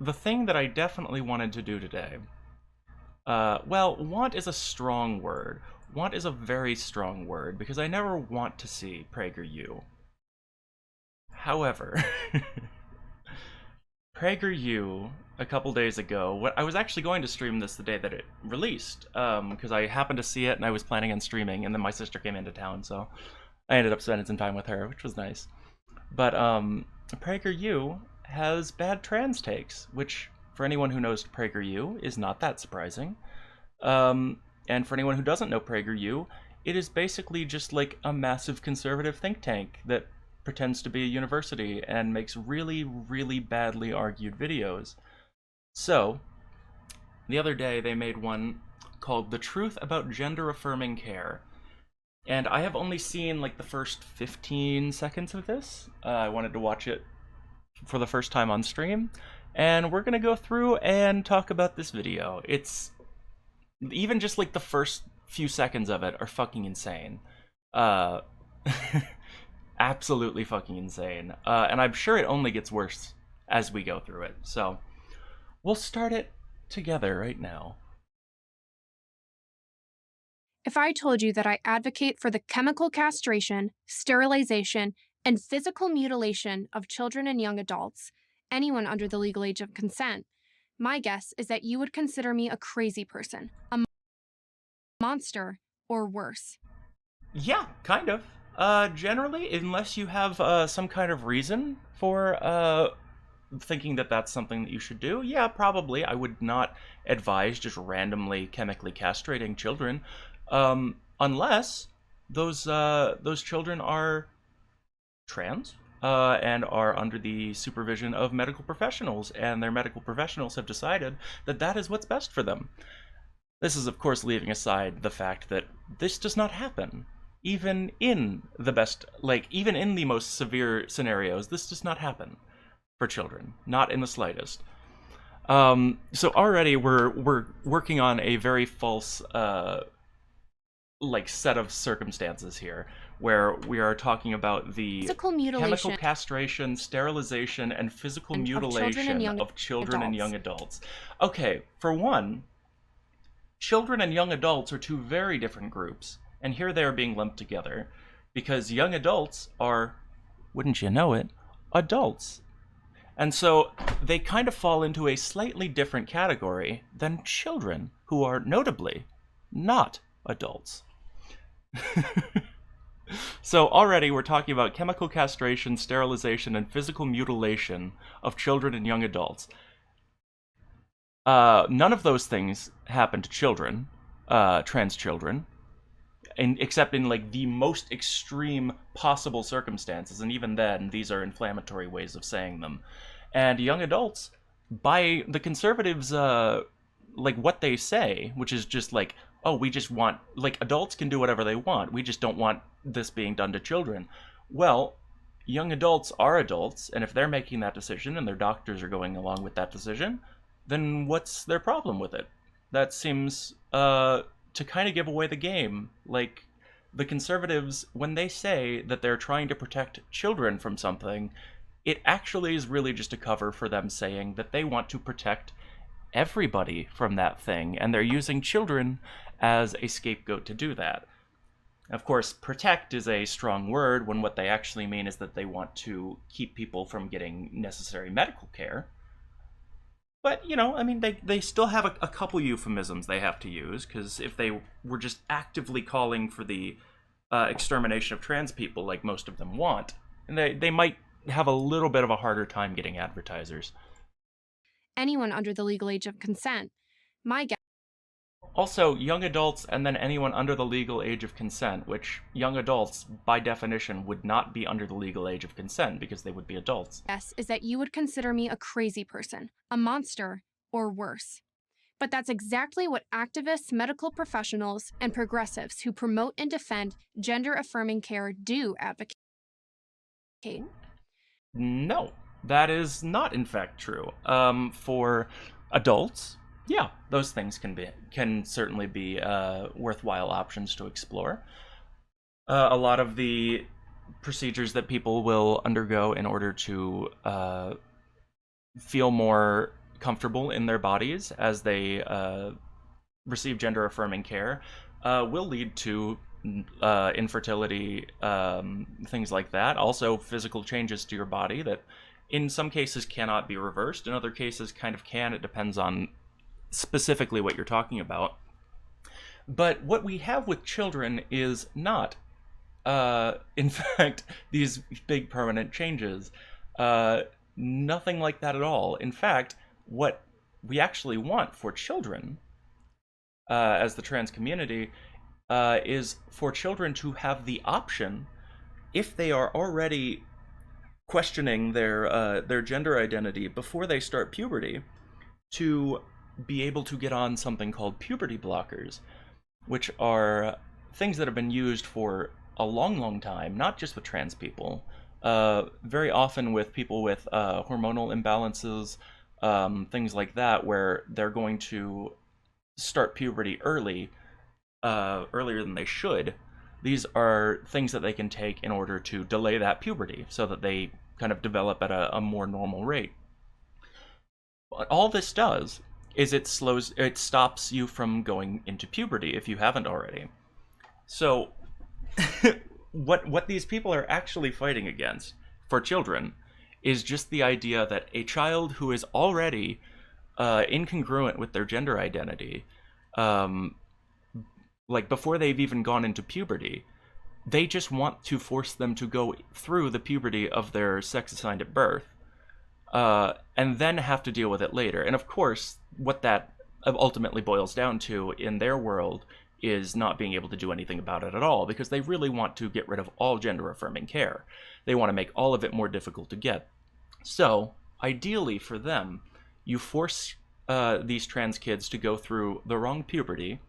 the thing that I definitely wanted to do today, well, want is a strong word. Want is a very strong word, because I never want to see Prager U. However, Prager U, a couple days ago, I was actually going to stream this the day that it released, because I happened to see it and I was planning on streaming, and then my sister came into town, so I ended up spending some time with her, which was nice. But Prager U has bad trans takes, which, for anyone who knows Prager U, is not that surprising. And for anyone who doesn't know Prager U, it is basically just like a massive conservative think tank that pretends to be a university and makes really, really badly argued videos. So, the other day they made one called The Truth About Gender Affirming Care. And I have only seen like the first 15 seconds of this. I wanted to watch it for the first time on stream. And we're gonna go through and talk about this video. It's even just like the first few seconds of it are fucking insane. Absolutely fucking insane. And I'm sure it only gets worse as we go through it. So we'll start it together right now. If I told you that I advocate for the chemical castration, sterilization, and physical mutilation of children and young adults, anyone under the legal age of consent, my guess is that you would consider me a crazy person, a monster, or worse. Yeah, kind of. Generally, unless you have some kind of reason for thinking that that's something that you should do, yeah, probably. I would not advise just randomly chemically castrating children, unless those children are trans and are under the supervision of medical professionals, and their medical professionals have decided that that is what's best for them. This is, of course, leaving aside the fact that this does not happen. Even in the best, like, even in the most severe scenarios, this does not happen for children. Not in the slightest. So already we're working on a very false, like, set of circumstances here, where we are talking about the Physical mutilation chemical castration, sterilization, and physical mutilation of children and young adults. Okay, for one, children and young adults are two very different groups, and here they are being lumped together, because young adults are, wouldn't you know it, adults. And so they kind of fall into a slightly different category than children, who are notably not adults. So already we're talking about chemical castration, sterilization, and physical mutilation of children and young adults. None of those things happen to children, trans children, except in like the most extreme possible circumstances, and even then, these are inflammatory ways of saying them. And young adults, by the conservatives, like what they say, which is just like, oh, we just want, like, adults can do whatever they want, we just don't want this being done to children. Well, young adults are adults, and if they're making that decision and their doctors are going along with that decision, then what's their problem with it? That seems to kind of give away the game. Like, the conservatives, when they say that they're trying to protect children from something, it actually is really just a cover for them saying that they want to protect everybody from that thing, and they're using children as a scapegoat to do that. Of course, protect is a strong word when what they actually mean is that they want to keep people from getting necessary medical care. But, you know, I mean, they still have a couple euphemisms they have to use, because if they were just actively calling for the extermination of trans people like most of them want, and they might have a little bit of a harder time getting advertisers. Anyone under the legal age of consent, my guess. Also, young adults and then anyone under the legal age of consent, which young adults, by definition, would not be under the legal age of consent because they would be adults. Guess is that you would consider me a crazy person, a monster, or worse. But that's exactly what activists, medical professionals, and progressives who promote and defend gender-affirming care do advocate. No, that is not in fact true. For adults, yeah, those things can certainly be worthwhile options to explore. A lot of the procedures that people will undergo in order to feel more comfortable in their bodies as they receive gender affirming care will lead to infertility, things like that. Also, physical changes to your body that in some cases cannot be reversed, in other cases kind of can. It depends on specifically what you're talking about. But what we have with children is not, in fact, these big permanent changes. Nothing like that at all. In fact, what we actually want for children, as the trans community, is for children to have the option, if they are already questioning their gender identity before they start puberty, to be able to get on something called puberty blockers, which are things that have been used for a long, long time, not just with trans people, very often with people with hormonal imbalances, things like that, where they're going to start puberty earlier than they should. These are things that they can take in order to delay that puberty so that they kind of develop at a more normal rate. But all this does is it stops you from going into puberty if you haven't already. So what these people are actually fighting against for children is just the idea that a child who is already incongruent with their gender identity, like before they've even gone into puberty, they just want to force them to go through the puberty of their sex assigned at birth, and then have to deal with it later. And of course, what that ultimately boils down to in their world is not being able to do anything about it at all, because they really want to get rid of all gender affirming care. They want to make all of it more difficult to get. So, ideally for them, you force these trans kids to go through the wrong puberty,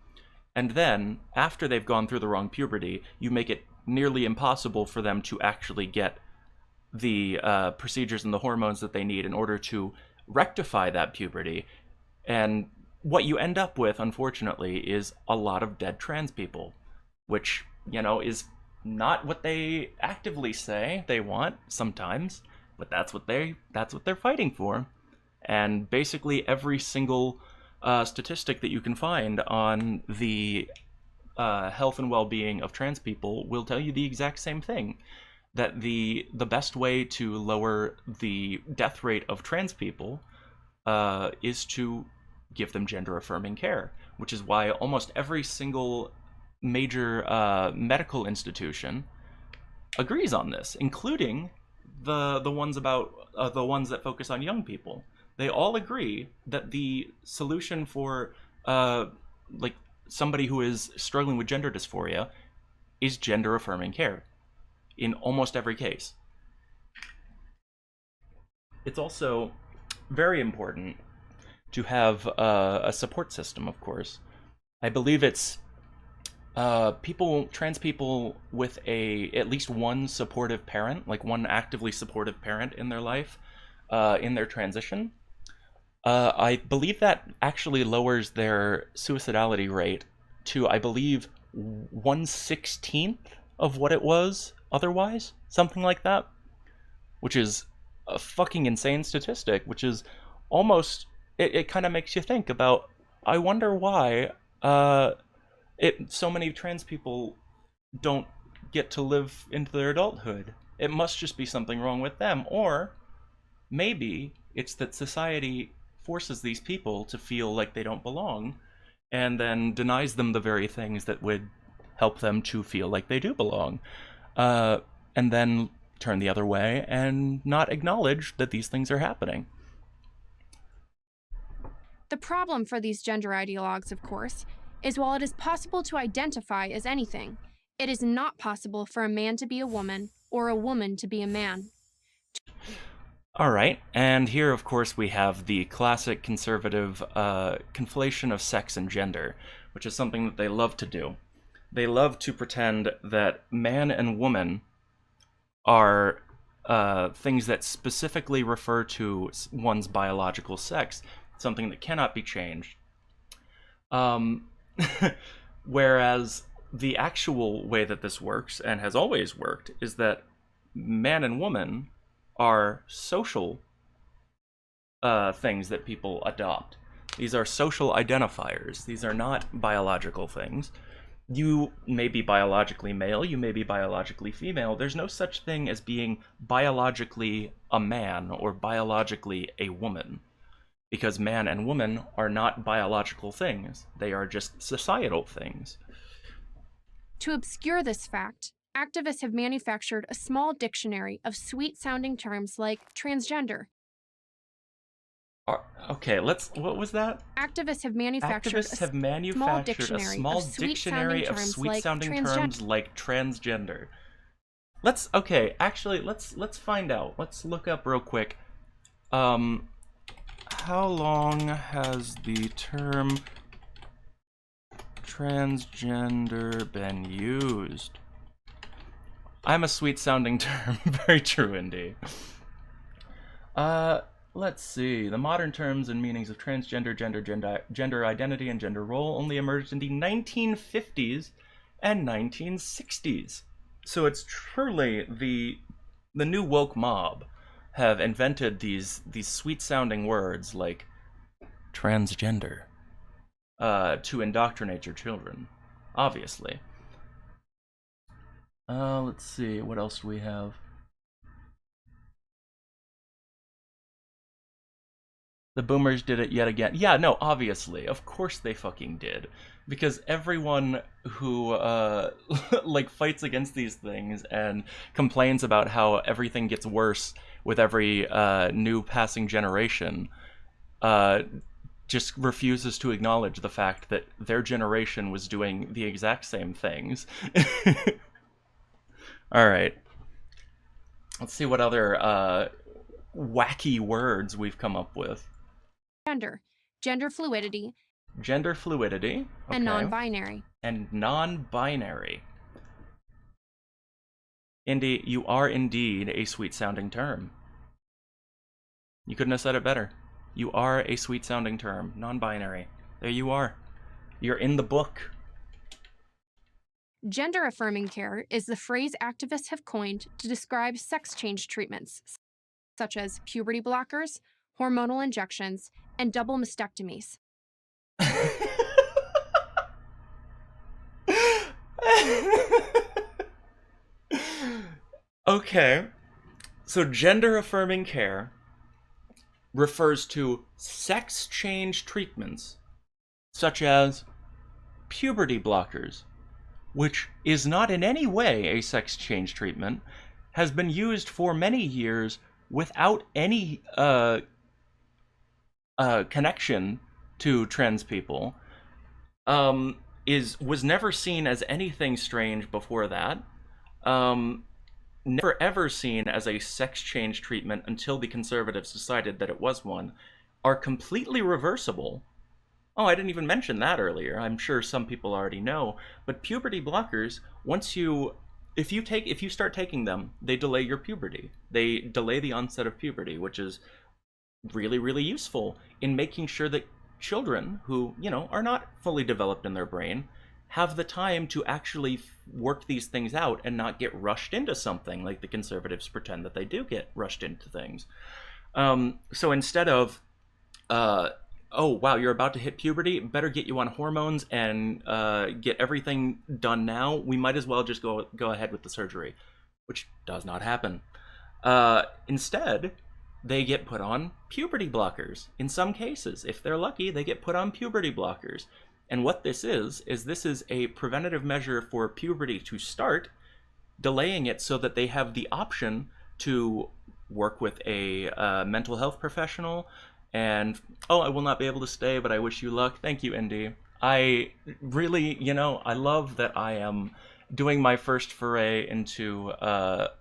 and then, after they've gone through the wrong puberty, you make it nearly impossible for them to actually get the procedures and the hormones that they need in order to rectify that puberty. And what you end up with, unfortunately, is a lot of dead trans people, which, is not what they actively say they want sometimes, but that's what they're fighting for. And basically every single statistic that you can find on the health and well-being of trans people will tell you the exact same thing, that the best way to lower the death rate of trans people is to give them gender affirming care, which is why almost every single major medical institution agrees on this, including the ones that focus on young people. They all agree that the solution for like somebody who is struggling with gender dysphoria is gender affirming care in almost every case. It's also very important to have a support system, of course. I believe it's trans people with at least one supportive parent, like one actively supportive parent in their life, in their transition. I believe that actually lowers their suicidality rate to, I believe, 1/16 of what it was otherwise, something like that, which is a fucking insane statistic, which is almost, it kind of makes you think about, I wonder why so many trans people don't get to live into their adulthood. It must just be something wrong with them, or maybe it's that society forces these people to feel like they don't belong, and then denies them the very things that would help them to feel like they do belong, and then turn the other way and not acknowledge that these things are happening. The problem for these gender ideologues, of course, is while it is possible to identify as anything, it is not possible for a man to be a woman or a woman to be a man. All right, and here, of course, we have the classic conservative conflation of sex and gender, which is something that they love to do. They love to pretend that man and woman are things that specifically refer to one's biological sex, something that cannot be changed. Whereas the actual way that this works, and has always worked, is that man and woman are social things that people adopt. These are social identifiers. These are not biological things. You may be biologically male, you may be biologically female. There's no such thing as being biologically a man or biologically a woman, because man and woman are not biological things. They are just societal things. To obscure this fact, activists have manufactured a small dictionary of sweet sounding terms like transgender. Okay, what was that? Activists have manufactured Activists have manufactured a small dictionary of sweet-sounding terms like transgender. Let's find out. Let's look up real quick. How long has the term transgender been used? I'm a sweet-sounding term. Very true, indeed. Let's see. The modern terms and meanings of transgender, gender identity, and gender role only emerged in the 1950s and 1960s. So it's truly the new woke mob have invented these sweet-sounding words like transgender to indoctrinate your children, obviously. Let's see. What else do we have? The boomers did it yet again. Yeah, no, obviously. Of course they fucking did. Because everyone who, like, fights against these things and complains about how everything gets worse with every, new passing generation, just refuses to acknowledge the fact that their generation was doing the exact same things. Alright. Let's see what other, wacky words we've come up with. Gender fluidity, okay. and non-binary. And non-binary. Indy, you are indeed a sweet-sounding term. You couldn't have said it better. You are a sweet-sounding term. Non-binary. There you are. You're in the book. Gender-affirming care is the phrase activists have coined to describe sex change treatments, such as puberty blockers, hormonal injections, and double mastectomies. Okay. So gender-affirming care refers to sex change treatments, such as puberty blockers, which is not in any way a sex change treatment, has been used for many years without any connection to trans people, was never seen as anything strange before that, never ever seen as a sex change treatment until the conservatives decided that it was one, are completely reversible. Oh, I didn't even mention that earlier. I'm sure some people already know, but puberty blockers, if you start taking them, they delay your puberty. They delay the onset of puberty, which is really, really useful in making sure that children who, are not fully developed in their brain have the time to actually work these things out and not get rushed into something like the conservatives pretend that they do get rushed into things. So instead of, oh, wow, you're about to hit puberty, better get you on hormones and get everything done now, we might as well just go ahead with the surgery, which does not happen. Instead, they get put on puberty blockers. In some cases, if they're lucky, they get put on puberty blockers. And what this is this is a preventative measure for puberty to start, delaying it so that they have the option to work with a mental health professional. And, oh, I will not be able to stay, but I wish you luck. Thank you, Indy. I really, I love that I am doing my first foray into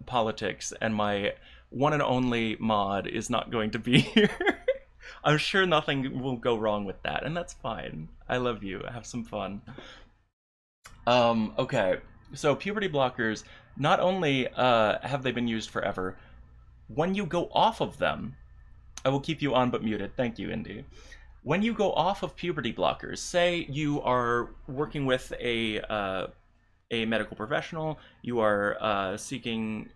politics, and my one and only mod is not going to be here. I'm sure nothing will go wrong with that, and that's fine. I love you. Have some fun. Okay, so puberty blockers, not only have they been used forever, when you go off of them, I will keep you on but muted. Thank you, Indy. When you go off of puberty blockers, say you are working with a medical professional, you are seeking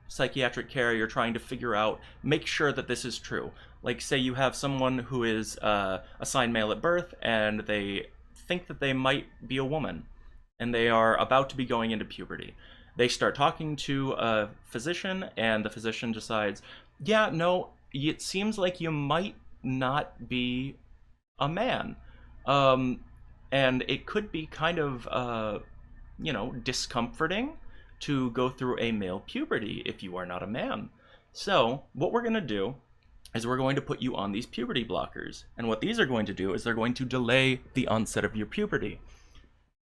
psychiatric care, you're trying to figure out, make sure that this is true. Like, say you have someone who is assigned male at birth, and they think that they might be a woman, and they are about to be going into puberty. They start talking to a physician, and the physician decides, yeah, no, it seems like you might not be a man. Um, and it could be kind of, discomforting to go through a male puberty if you are not a man. So, what we're going to do is we're going to put you on these puberty blockers. And what these are going to do is they're going to delay the onset of your puberty.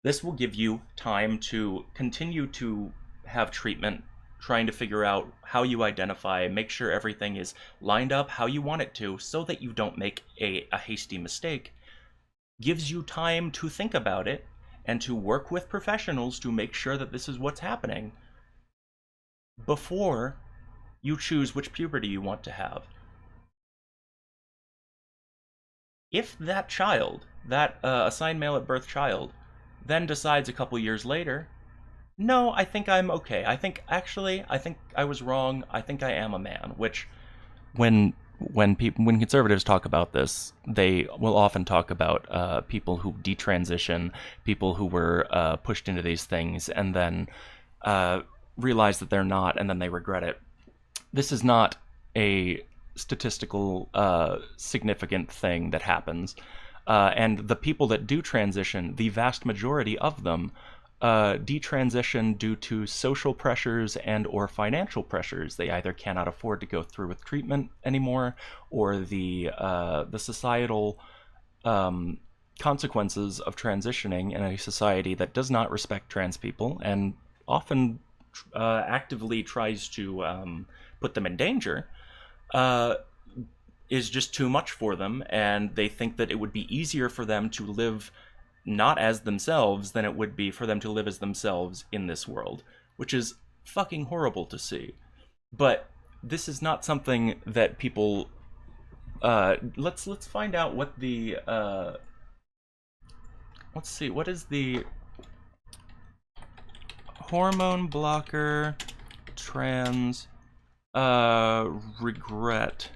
This will give you time to continue to have treatment, trying to figure out how you identify, make sure everything is lined up how you want it to, so that you don't make a hasty mistake. Gives you time to think about it and to work with professionals to make sure that this is what's happening before you choose which puberty you want to have. If that child, that assigned male at birth child, then decides a couple years later, no, I think I'm okay. I think I was wrong. I think I am a man. Which, when conservatives talk about this, they will often talk about people who detransition, people who were pushed into these things, and then realize that they're not, and then they regret it. This is not a statistical significant thing that happens. And the people that do transition, the vast majority of them, detransition due to social pressures and or financial pressures. They either cannot afford to go through with treatment anymore, or the societal consequences of transitioning in a society that does not respect trans people and often actively tries to put them in danger, is just too much for them, and they think that it would be easier for them to live not as themselves than it would be for them to live as themselves in this world, which is fucking horrible to see. But this is not something that people let's find out what the let's see, what is the hormone blocker trans regret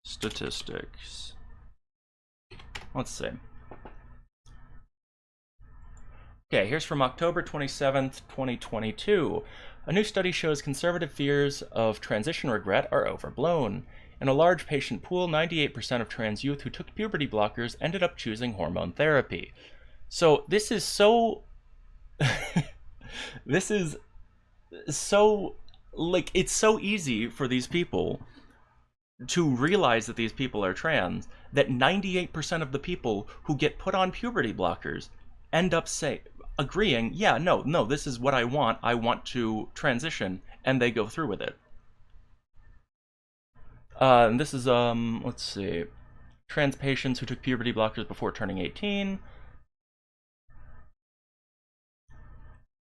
statistics. Let's see. Okay, here's from October 27th, 2022. A new study shows conservative fears of transition regret are overblown. In a large patient pool, 98% of trans youth who took puberty blockers ended up choosing hormone therapy. So this is so... this is so... like, it's so easy for these people to realize that these people are trans, that 98% of the people who get put on puberty blockers end up agreeing, yeah, no, this is what I want to transition, and they go through with it. And this is, let's see, trans patients who took puberty blockers before turning 18,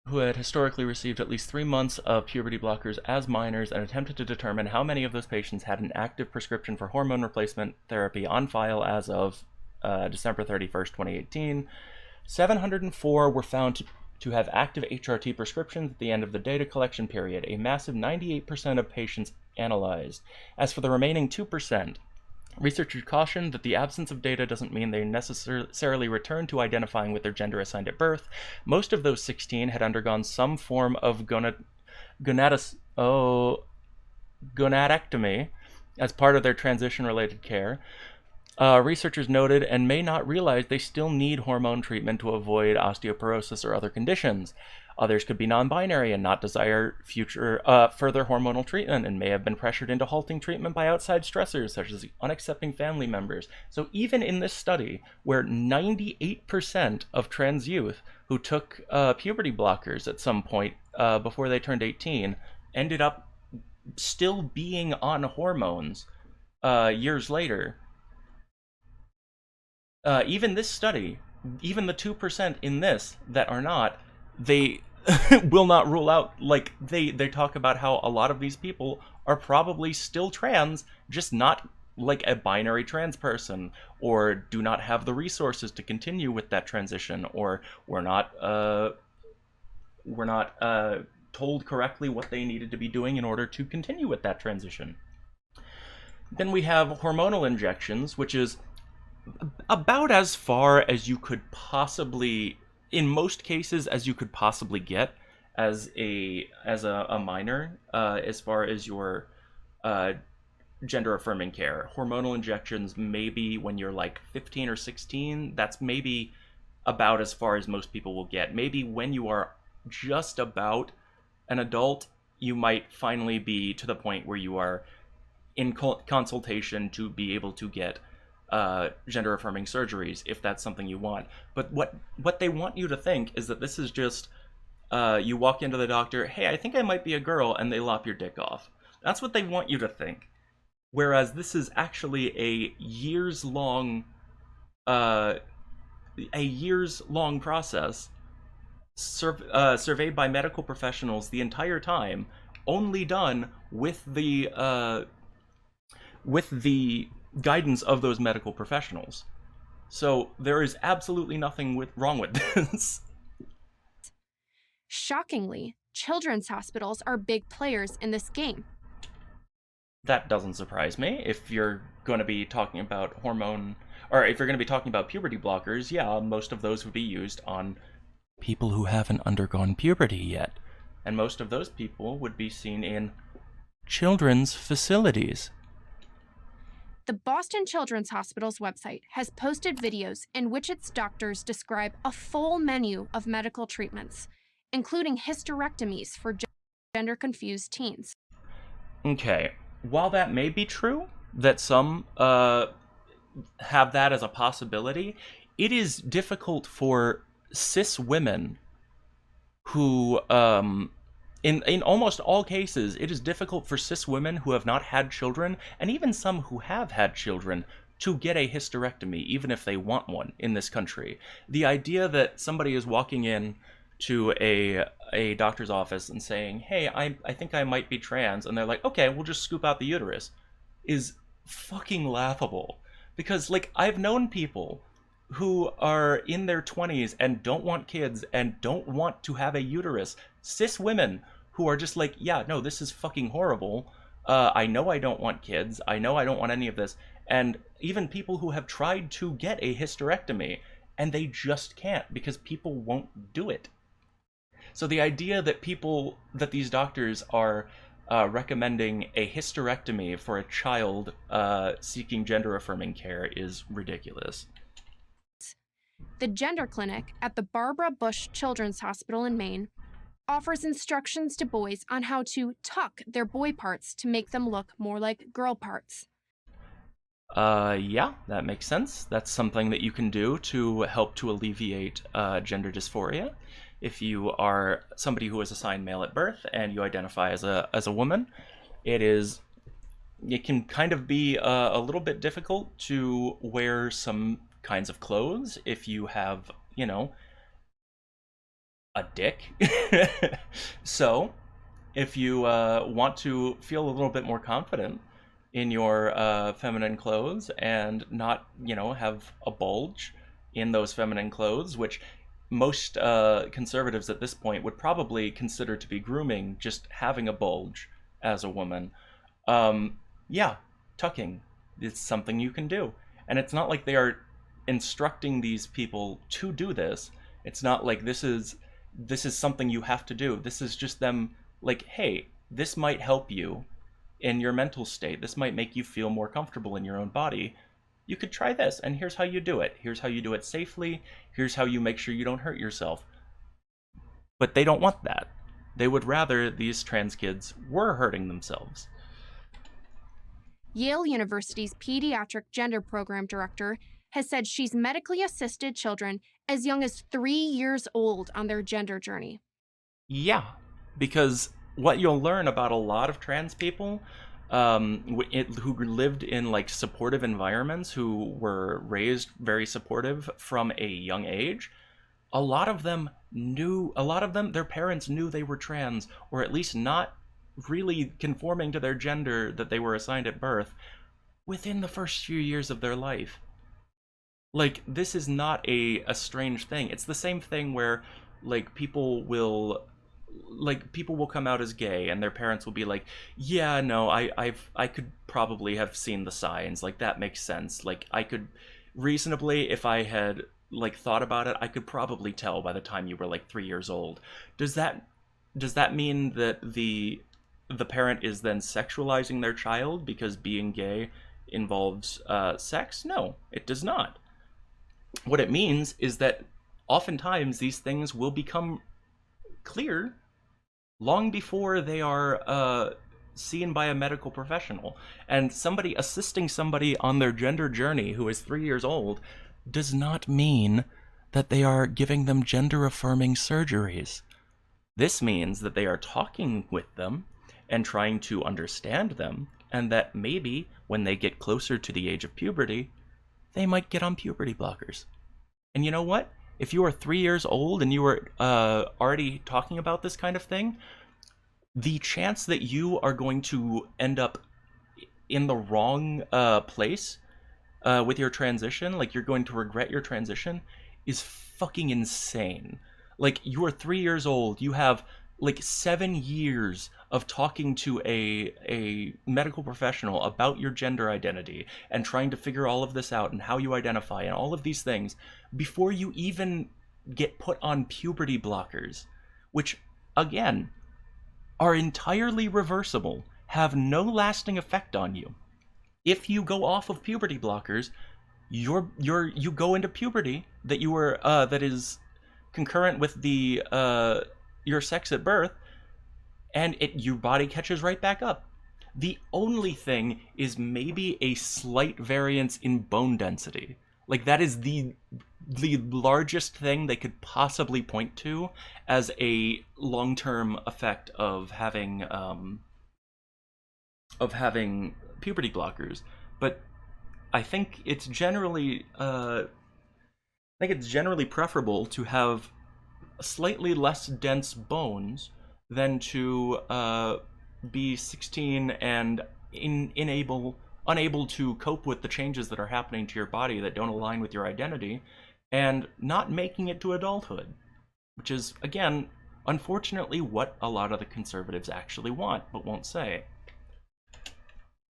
who had historically received at least 3 months of puberty blockers as minors, and attempted to determine how many of those patients had an active prescription for hormone replacement therapy on file as of December 31st, 2018. 704 were found to have active HRT prescriptions at the end of the data collection period, a massive 98% of patients analyzed. As for the remaining 2%, researchers cautioned that the absence of data doesn't mean they necessarily return to identifying with their gender assigned at birth. Most of those 16 had undergone some form of gonadectomy as part of their transition-related care. Researchers noted and may not realize they still need hormone treatment to avoid osteoporosis or other conditions. Others could be non-binary and not desire further hormonal treatment, and may have been pressured into halting treatment by outside stressors such as unaccepting family members. So even in this study, where 98% of trans youth who took puberty blockers at some point before they turned 18 ended up still being on hormones years later, even this study, even the 2% in this that are not, they will not rule out, like, they talk about how a lot of these people are probably still trans, just not like a binary trans person, or do not have the resources to continue with that transition, or we're not told correctly what they needed to be doing in order to continue with that transition. Then we have hormonal injections, which is about as far as you could possibly, in most cases, as you could possibly get as a minor, as far as your uh, gender affirming care. Hormonal injections, maybe when you're like 15 or 16, that's maybe about as far as most people will get. Maybe when you are just about an adult, you might finally be to the point where you are in consultation to be able to get gender affirming surgeries if that's something you want. But what they want you to think is that this is just you walk into the doctor, hey, I think I might be a girl, and they lop your dick off. That's what they want you to think. Whereas this is actually uh, a years long process, surveyed by medical professionals the entire time, only done with the guidance of those medical professionals. So there is absolutely nothing wrong with this. Shockingly, children's hospitals are big players in this game. That doesn't surprise me. If you're going to be talking about if you're going to be talking about puberty blockers, yeah, most of those would be used on people who haven't undergone puberty yet. And most of those people would be seen in children's facilities. The Boston Children's Hospital's website has posted videos in which its doctors describe a full menu of medical treatments, including hysterectomies for gender-confused teens. Okay, while that may be true, that some have that as a possibility, it is difficult for cis women who, in almost all cases, it is difficult for cis women who have not had children, and even some who have had children, to get a hysterectomy, even if they want one in this country. The idea that somebody is walking in to a doctor's office and saying, hey, I think I might be trans, and they're like, okay, we'll just scoop out the uterus, is fucking laughable. Because, like, I've known people who are in their 20s and don't want kids and don't want to have a uterus. Cis women who are just like, yeah, no, this is fucking horrible. I know I don't want kids. I know I don't want any of this. And even people who have tried to get a hysterectomy and they just can't because people won't do it. So the idea that these doctors are recommending a hysterectomy for a child seeking gender affirming care is ridiculous. The Gender Clinic at the Barbara Bush Children's Hospital in Maine offers instructions to boys on how to tuck their boy parts to make them look more like girl parts. Yeah, that makes sense. That's something that you can do to help to alleviate gender dysphoria. If you are somebody who is assigned male at birth and you identify as a woman, it can kind of be a little bit difficult to wear some kinds of clothes if you have, a dick. So, if you want to feel a little bit more confident in your feminine clothes and not, have a bulge in those feminine clothes, which most conservatives at this point would probably consider to be grooming, just having a bulge as a woman. Yeah, tucking is something you can do. And it's not like they are instructing these people to do this. It's not like this is something you have to do. This is just them like, hey, this might help you in your mental state. This might make you feel more comfortable in your own body. You could try this, and here's how you do it. Here's how you do it safely. Here's how you make sure you don't hurt yourself. But they don't want that. They would rather these trans kids were hurting themselves. Yale University's Pediatric Gender Program Director has said she's medically assisted children as young as 3 years old on their gender journey. Yeah, because what you'll learn about a lot of trans people who lived in like supportive environments, who were raised very supportive from a young age, a lot of them, their parents knew they were trans, or at least not really conforming to their gender that they were assigned at birth within the first few years of their life. Like, this is not a strange thing. It's the same thing where, like, people will like people will come out as gay and their parents will be like, yeah, no, I could probably have seen the signs, like that makes sense, like I could reasonably, if I had like thought about it, I could probably tell by the time you were like 3 years old. Does that mean that the parent is then sexualizing their child because being gay involves sex? No, it does not. What it means is that oftentimes these things will become clear long before they are seen by a medical professional. And somebody assisting somebody on their gender journey who is 3 years old does not mean that they are giving them gender affirming surgeries. This means that they are talking with them and trying to understand them, and that maybe when they get closer to the age of puberty, they might get on puberty blockers. And you know what? If you are 3 years old and you are already talking about this kind of thing, the chance that you are going to end up in the wrong place with your transition, like you're going to regret your transition, is fucking insane. Like, you are 3 years old, you have like 7 years of talking to a medical professional about your gender identity and trying to figure all of this out and how you identify and all of these things before you even get put on puberty blockers, which again are entirely reversible, have no lasting effect on you. If you go off of puberty blockers, you go into puberty that is concurrent with the your sex at birth, and your body catches right back up. The only thing is maybe a slight variance in bone density. Like, that is the largest thing they could possibly point to as a long-term effect of having puberty blockers. But I think it's generally preferable to have slightly less dense bones than to be 16 and unable to cope with the changes that are happening to your body that don't align with your identity, and not making it to adulthood, which is, again, unfortunately what a lot of the conservatives actually want but won't say.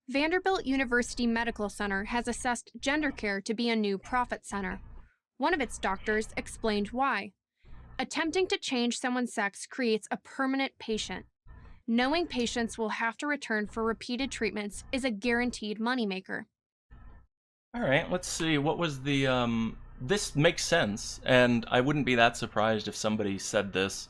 Vanderbilt University Medical Center has assessed gender care to be a new profit center. One of its doctors explained why. Attempting to change someone's sex creates a permanent patient. Knowing patients will have to return for repeated treatments is a guaranteed moneymaker. All right, let's see. What was the this makes sense, and I wouldn't be that surprised if somebody said this.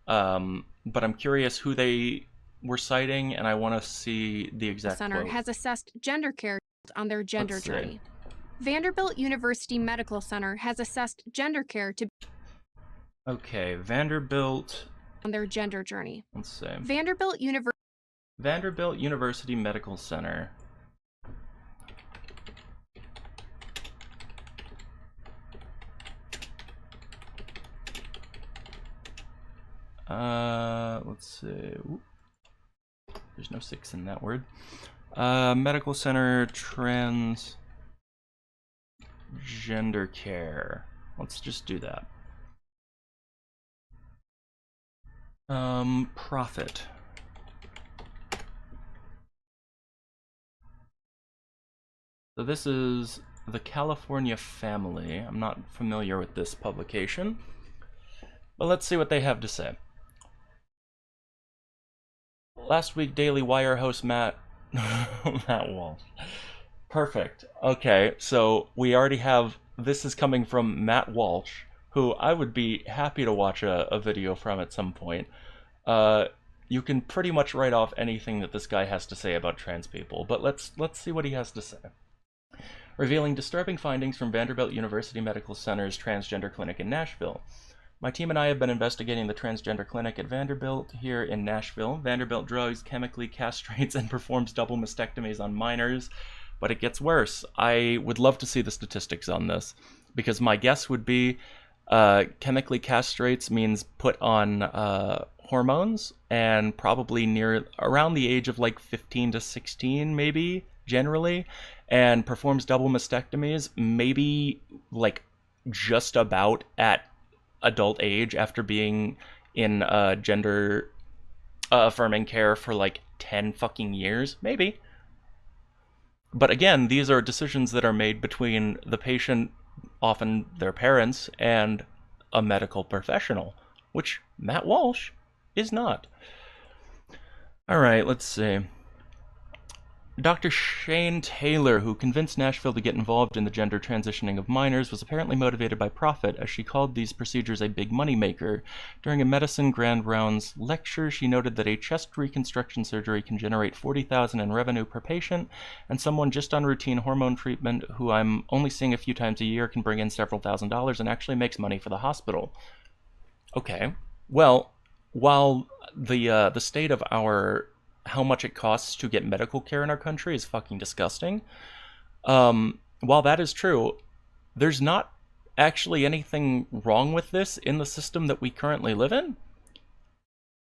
But I'm curious who they were citing, and I want to see the exact Center quote. has assessed gender care on their gender Let's see. journey. Vanderbilt University Medical Center has assessed gender care to Okay, Vanderbilt. on their gender journey. Let's see. Vanderbilt University Medical Center. Let's see. Oop. There's no 6 in that word. Medical Center Transgender Care. Let's just do that. Profit. So this is the California Family. I'm not familiar with this publication, but let's see what they have to say. Last week, Daily Wire host Matt Walsh. Perfect. Okay, so we already have, this is coming from Matt Walsh, who I would be happy to watch a video from at some point. You can pretty much write off anything that this guy has to say about trans people, but let's see what he has to say. Revealing disturbing findings from Vanderbilt University Medical Center's transgender clinic in Nashville. My team and I have been investigating the transgender clinic at Vanderbilt here in Nashville. Vanderbilt drugs, chemically castrates, and performs double mastectomies on minors, but it gets worse. I would love to see the statistics on this, because my guess would be chemically castrates means put on hormones, and probably near around the age of like 15 to 16 maybe, generally, and performs double mastectomies maybe like just about at adult age after being in gender affirming care for like 10 fucking years, maybe. But again, these are decisions that are made between the patient, often their parents, and a medical professional, which Matt Walsh is not. All right, let's see. Dr. Shane Taylor, who convinced Nashville to get involved in the gender transitioning of minors, was apparently motivated by profit, as she called these procedures a big moneymaker. During a Medicine Grand Rounds lecture, she noted that a chest reconstruction surgery can generate $40,000 in revenue per patient, and someone just on routine hormone treatment, who I'm only seeing a few times a year, can bring in several $1,000s and actually makes money for the hospital. Okay, well, while the state of our how much it costs to get medical care in our country is fucking disgusting. While that is true, there's not actually anything wrong with this in the system that we currently live in.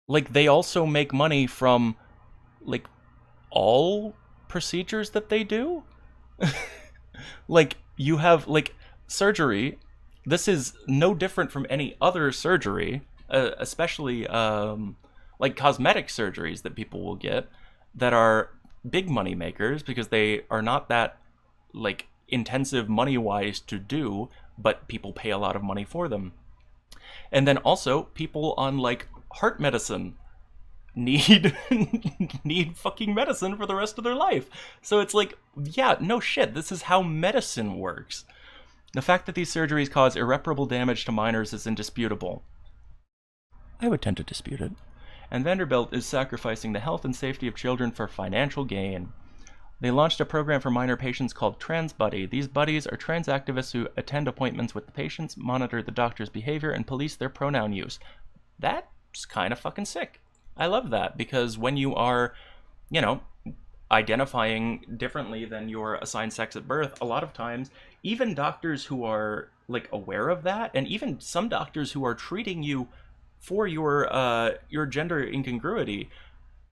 Like, they also make money from, like, all procedures that they do. Like, you have, like, surgery. This is no different from any other surgery, especially, like cosmetic surgeries that people will get that are big money makers because they are not that like intensive money wise to do, but people pay a lot of money for them. And then also people on like heart medicine need need fucking medicine for the rest of their life. So it's like, yeah, no shit, this is how medicine works. The fact that these surgeries cause irreparable damage to minors is indisputable. I would tend to dispute it. And Vanderbilt is sacrificing the health and safety of children for financial gain. They launched a program for minor patients called Trans Buddy. These buddies are trans activists who attend appointments with the patients, monitor the doctor's behavior, and police their pronoun use. That's kind of fucking sick. I love that, because when you are, you know, identifying differently than your assigned sex at birth, a lot of times, even doctors who are, like, aware of that, and even some doctors who are treating you for your gender incongruity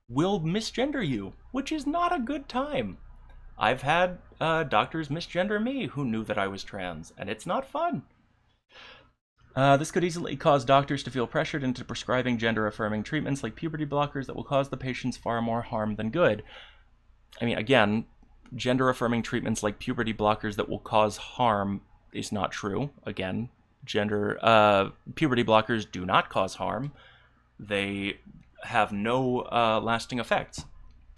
will misgender you, which is not a good time. I've had doctors misgender me who knew that I was trans, and it's not fun. This could easily cause doctors to feel pressured into prescribing gender-affirming treatments like puberty blockers that will cause the patients far more harm than good. I mean, again, gender-affirming treatments like puberty blockers that will cause harm is not true. Again, puberty blockers do not cause harm. They have no lasting effects.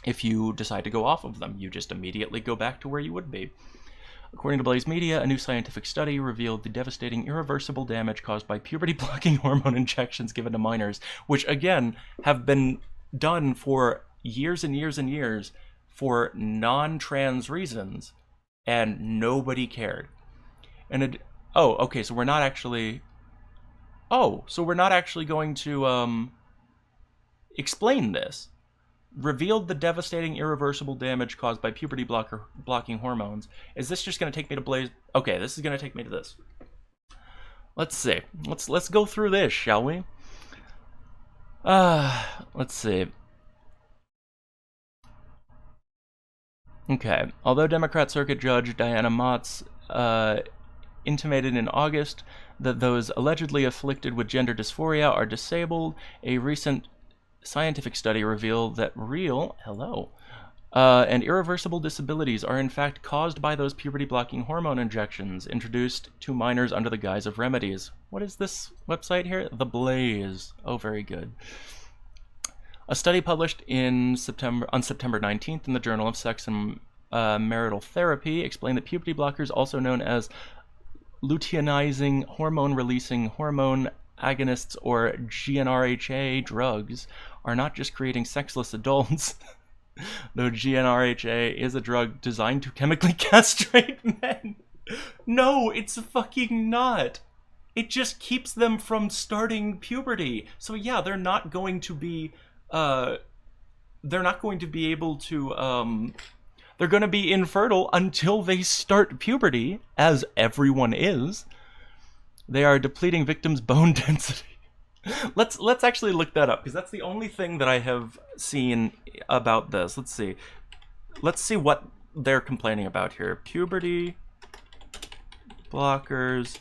If you decide to go off of them, you just immediately go back to where you would be. According to Blaze Media, a new scientific study revealed the devastating irreversible damage caused by puberty-blocking hormone injections given to minors, which, again, have been done for years and years and years for non-trans reasons, and nobody cared. And okay, so we're not actually... Oh, so we're not actually going to, explain this. Revealed the devastating irreversible damage caused by puberty blocking hormones. Is this just going to take me to Blaze? Okay, this is going to take me to this. Let's see. Let's go through this, shall we? Let's see. Okay. Although Democrat Circuit Judge Diana Motz intimated in August that those allegedly afflicted with gender dysphoria are disabled, a recent scientific study revealed that real and irreversible disabilities are in fact caused by those puberty-blocking hormone injections introduced to minors under the guise of remedies. What is this website here? The Blaze. Oh, very good. A study published on September 19th in the Journal of Sex and Marital Therapy explained that puberty blockers, also known as luteinizing hormone-releasing hormone agonists or GnRHA drugs, are not just creating sexless adults, though GnRHA is a drug designed to chemically castrate men. No, it's fucking not. It just keeps them from starting puberty. So yeah, they're not going to be able to, they're going to be infertile until they start puberty, as everyone is. They are depleting victims' bone density. Let's actually look that up, because that's the only thing that I have seen about this. Let's see. Let's see what they're complaining about here. Puberty blockers,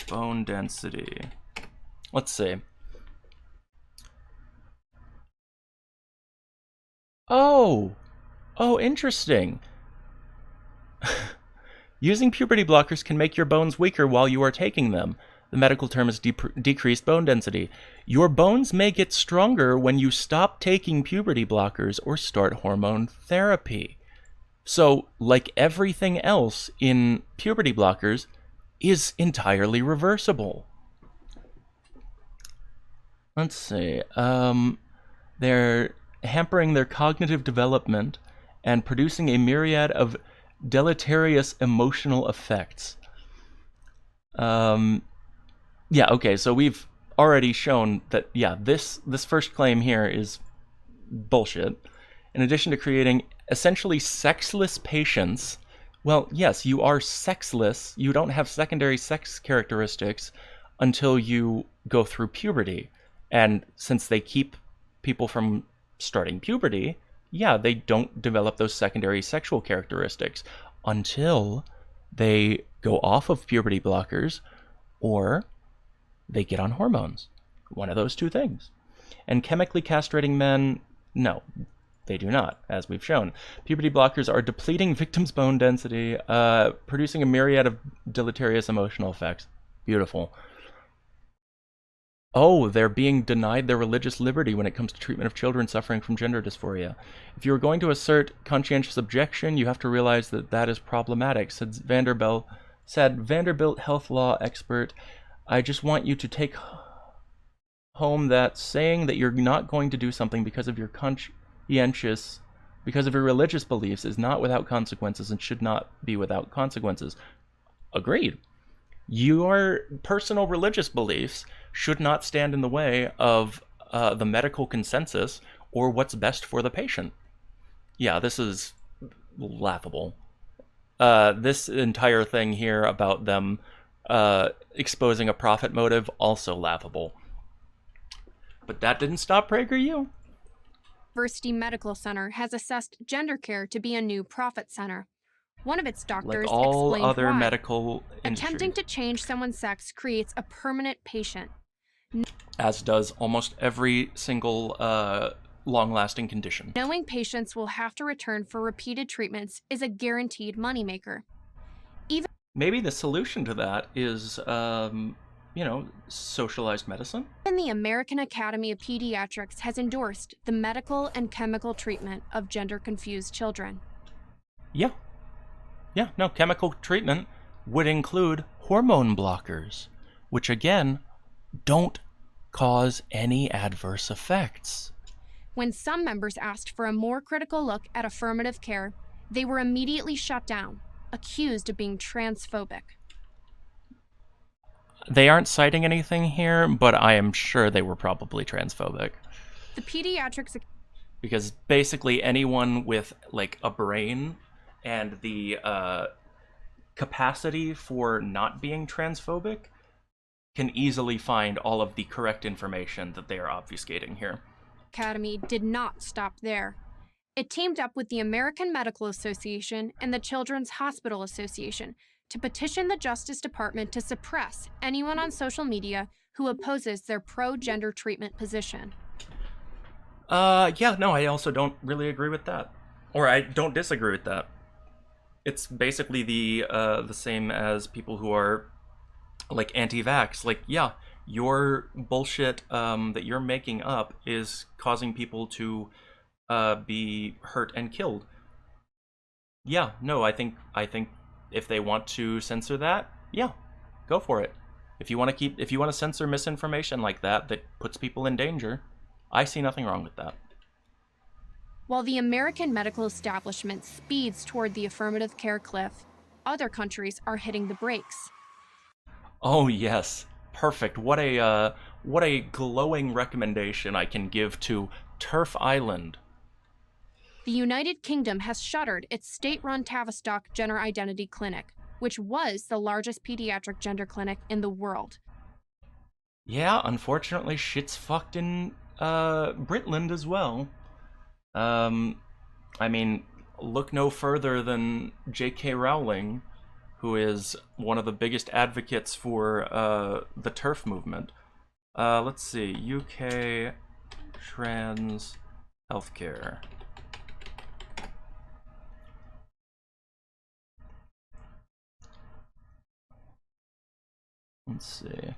bone density. Let's see. Oh, oh, interesting. Using puberty blockers can make your bones weaker while you are taking them. The medical term is decreased bone density. Your bones may get stronger when you stop taking puberty blockers or start hormone therapy. So, like everything else in puberty blockers, is entirely reversible. Let's see. They're hampering their cognitive development and producing a myriad of deleterious emotional effects. Yeah, okay, so we've already shown that, yeah, this first claim here is bullshit. In addition to creating essentially sexless patients, well, yes, you are sexless. You don't have secondary sex characteristics until you go through puberty. And since they keep people from starting puberty, yeah, they don't develop those secondary sexual characteristics until they go off of puberty blockers or they get on hormones. One of those two things. And chemically castrating men, no, they do not, as we've shown. Puberty blockers are depleting victims' bone density, producing a myriad of deleterious emotional effects. Beautiful. Oh, they're being denied their religious liberty when it comes to treatment of children suffering from gender dysphoria. If you are going to assert conscientious objection, you have to realize that that is problematic, said Vanderbilt health law expert. I just want you to take home that saying that you're not going to do something because of your religious beliefs is not without consequences and should not be without consequences. Agreed. Your personal religious beliefs should not stand in the way of the medical consensus or what's best for the patient. Yeah, this is laughable. This entire thing here about them exposing a profit motive, also laughable. But that didn't stop Prager U. University Medical Center has assessed gender care to be a new profit center. One of its doctors like all explained other why. Medical Attempting industries. to change someone's sex creates a permanent patient. As does almost every single long-lasting condition. Knowing patients will have to return for repeated treatments is a guaranteed moneymaker. Maybe the solution to that is, socialized medicine? Even the American Academy of Pediatrics has endorsed the medical and chemical treatment of gender-confused children. Yeah. Yeah, no, chemical treatment would include hormone blockers, which again, don't cause any adverse effects. When some members asked for a more critical look at affirmative care, they were immediately shut down, accused of being transphobic. They aren't citing anything here, but I am sure they were probably transphobic. The pediatrics... Because basically anyone with, like, a brain and the capacity for not being transphobic can easily find all of the correct information that they are obfuscating here. Academy did not stop there. It teamed up with the American Medical Association and the Children's Hospital Association to petition the Justice Department to suppress anyone on social media who opposes their pro-gender treatment position. Yeah, no, I also don't really agree with that. Or I don't disagree with that. It's basically the same as people who are, like, anti-vax. Like, yeah, your bullshit that you're making up is causing people to be hurt and killed. Yeah, no, I think if they want to censor that, yeah, go for it. If you want to censor misinformation like that puts people in danger, I see nothing wrong with that. While the American medical establishment speeds toward the affirmative care cliff, other countries are hitting the brakes. Oh yes, perfect. What a glowing recommendation I can give to Turf Island. The United Kingdom has shuttered its state-run Tavistock Gender Identity Clinic, which was the largest pediatric gender clinic in the world. Yeah, unfortunately, shit's fucked in Britland as well. I mean, look no further than J.K. Rowling, who is one of the biggest advocates for the TERF movement. Let's see, UK trans healthcare. Let's see.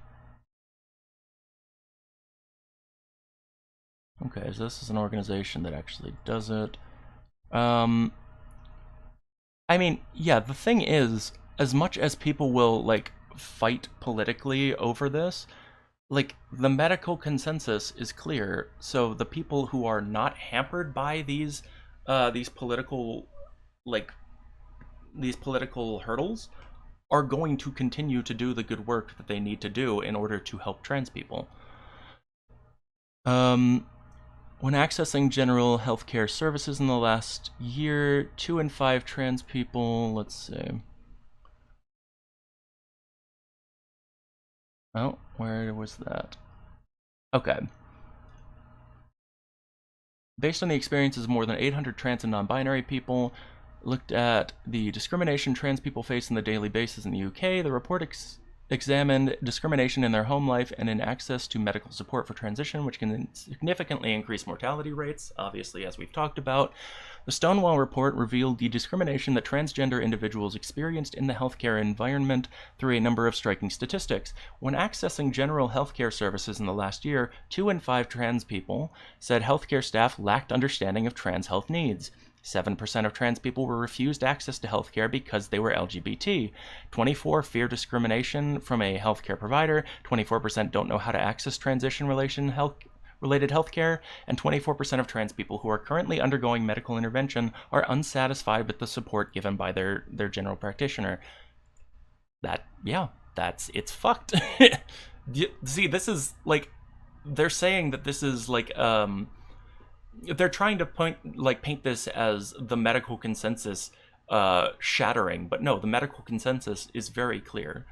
Okay, so this is an organization that actually does it. I mean, yeah, the thing is, as much as people will, like, fight politically over this, like, the medical consensus is clear. So the people who are not hampered by these political, like, these political hurdles are going to continue to do the good work that they need to do in order to help trans people. When accessing general healthcare services in the last year, 2 in 5 trans people, let's see. Oh, where was that? Okay. Based on the experiences of more than 800 trans and non-binary people, looked at the discrimination trans people face on the daily basis in the UK. The report examined discrimination in their home life and in access to medical support for transition, which can significantly increase mortality rates, obviously, as we've talked about. The Stonewall report revealed the discrimination that transgender individuals experienced in the healthcare environment through a number of striking statistics. When accessing general healthcare services in the last year, 2 in 5 trans people said healthcare staff lacked understanding of trans health needs. 7% of trans people were refused access to healthcare because they were LGBT. 24% fear discrimination from a healthcare provider. 24% don't know how to access transition-related healthcare, and 24% of trans people who are currently undergoing medical intervention are unsatisfied with the support given by their general practitioner. It's fucked. See, this is like, they're saying that this is like, they're trying to paint this as the medical consensus shattering, but no, the medical consensus is very clear.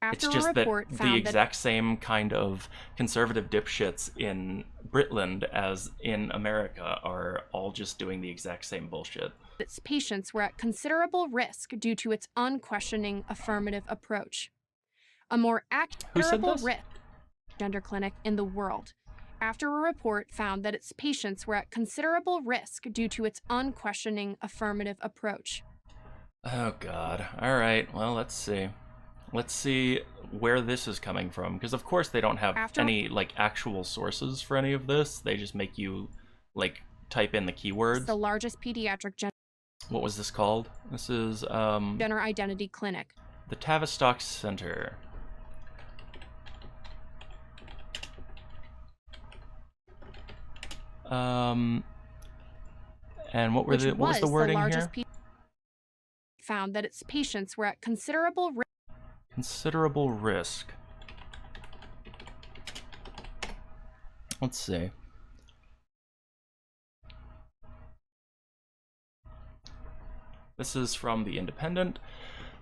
It's just that the exact same kind of conservative dipshits in Britland as in America are all just doing the exact same bullshit. Its patients were at considerable risk due to its unquestioning affirmative approach. A more accurate risk gender clinic in the world, after a report found that its patients were at considerable risk due to its unquestioning affirmative approach. Oh god. Alright, well, let's see. Let's see where this is coming from, because of course they don't have any, like, actual sources for any of this. They just make you, like, type in the keywords. It's the largest pediatric gender... What was this called? This is, Gender Identity Clinic. The Tavistock Center. And what was the wording here? Found that its patients were at considerable risk. Considerable risk. Let's see. This is from The Independent.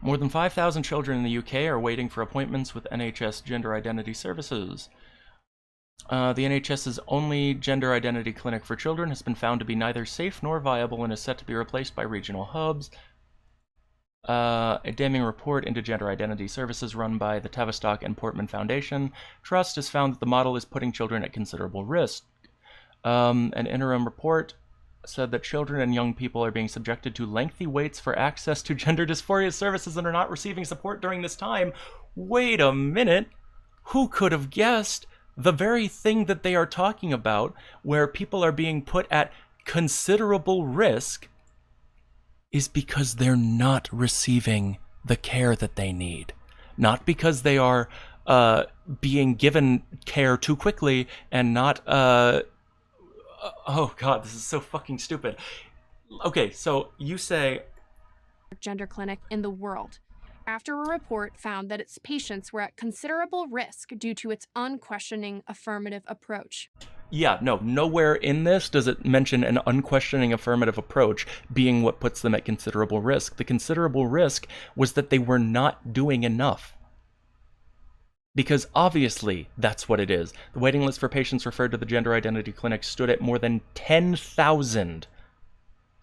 More than 5,000 children in the UK are waiting for appointments with NHS gender identity services. The NHS's only gender identity clinic for children has been found to be neither safe nor viable and is set to be replaced by regional hubs. A damning report into gender identity services run by the Tavistock and Portman Foundation Trust has found that the model is putting children at considerable risk. An interim report said that children and young people are being subjected to lengthy waits for access to gender dysphoria services and are not receiving support during this time. Wait a minute! Who could have guessed? The very thing that they are talking about, where people are being put at considerable risk, is because they're not receiving the care that they need. Not because they are being given care too quickly and not... oh god, this is so fucking stupid. Okay, so you say... Gender clinic in the world, after a report found that its patients were at considerable risk due to its unquestioning affirmative approach. Yeah, no, nowhere in this does it mention an unquestioning affirmative approach being what puts them at considerable risk. The considerable risk was that they were not doing enough. Because obviously, that's what it is. The waiting list for patients referred to the gender identity clinic stood at more than 10,000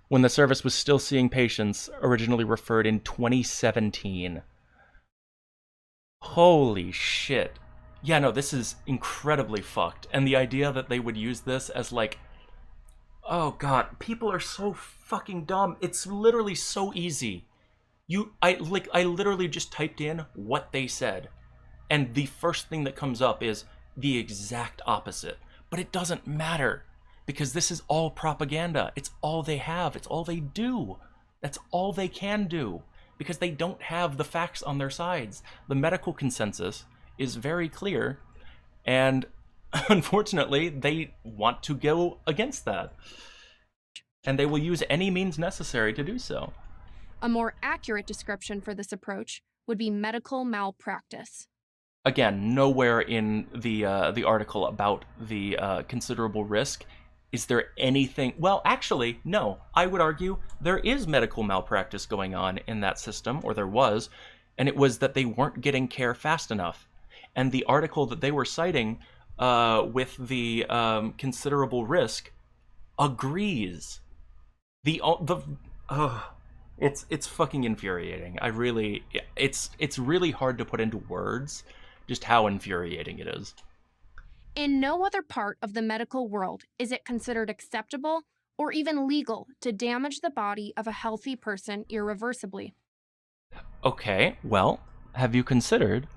when the service was still seeing patients originally referred in 2017. Holy shit. Yeah, no, this is incredibly fucked. And the idea that they would use this as like... Oh god, people are so fucking dumb. It's literally so easy. I literally just typed in what they said, and the first thing that comes up is the exact opposite. But it doesn't matter, because this is all propaganda. It's all they have. It's all they do. That's all they can do, because they don't have the facts on their sides. The medical consensus is very clear, and unfortunately, they want to go against that. And they will use any means necessary to do so. A more accurate description for this approach would be medical malpractice. Again, nowhere in the article about the considerable risk is there anything. Well, actually, no. I would argue there is medical malpractice going on in that system, or there was, and it was that they weren't getting care fast enough. And the article that they were citing with the considerable risk agrees. It's fucking infuriating. It's really hard to put into words just how infuriating it is. In no other part of the medical world is it considered acceptable or even legal to damage the body of a healthy person irreversibly. Okay, well, have you considered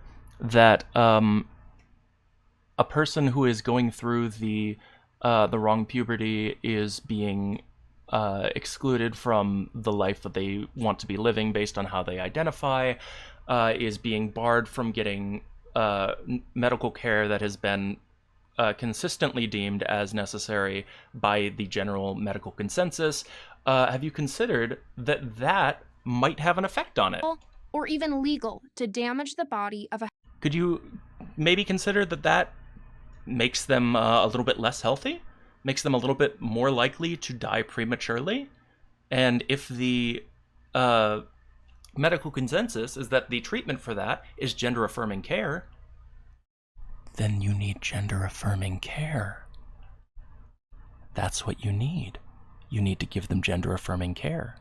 that a person who is going through the wrong puberty is being excluded from the life that they want to be living based on how they identify, is being barred from getting medical care that has been consistently deemed as necessary by the general medical consensus. Have you considered that that might have an effect on it? Or even legal to damage the body of a. Could you maybe consider that that makes them a little bit less healthy? Makes them a little bit more likely to die prematurely? And if the medical consensus is that the treatment for that is gender-affirming care, then you need gender-affirming care. That's what you need. You need to give them gender-affirming care.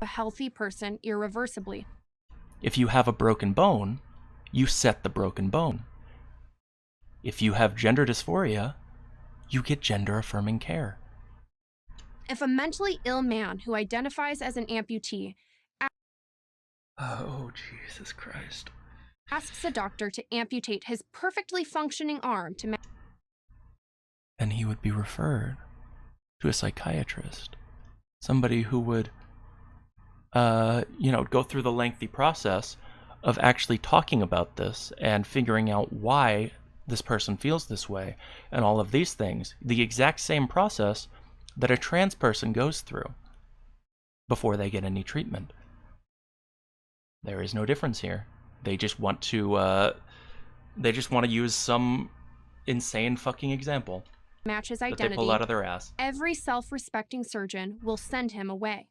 A healthy person irreversibly. If you have a broken bone, you set the broken bone. If you have gender dysphoria, you get gender-affirming care. If a mentally ill man who identifies as an amputee Oh, Jesus Christ. asks a doctor to amputate his perfectly functioning arm to Then he would be referred to a psychiatrist. Somebody who would, go through the lengthy process of actually talking about this and figuring out why this person feels this way and all of these things. The exact same process that a trans person goes through before they get any treatment. There is no difference here. They just want to use some insane fucking example match his that identity. they pull out of their ass. Every self-respecting surgeon will send him away.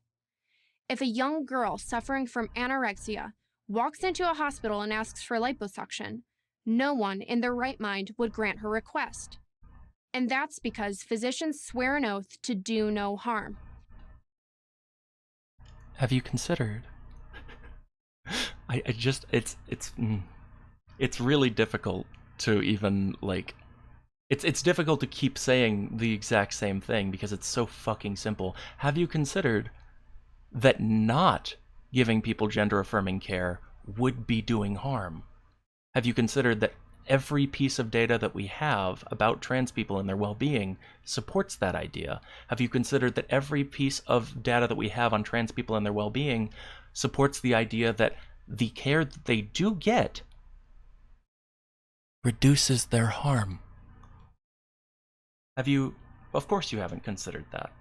If a young girl suffering from anorexia walks into a hospital and asks for liposuction, no one in their right mind would grant her request. And that's because physicians swear an oath to do no harm. Have you considered? It's really difficult to even it's difficult to keep saying the exact same thing because it's so fucking simple. Have you considered that not giving people gender-affirming care would be doing harm? Have you considered that every piece of data that we have about trans people and their well-being supports that idea? Have you considered that every piece of data that we have on trans people and their well-being supports the idea that the care that they do get reduces their harm? Of course you haven't considered that.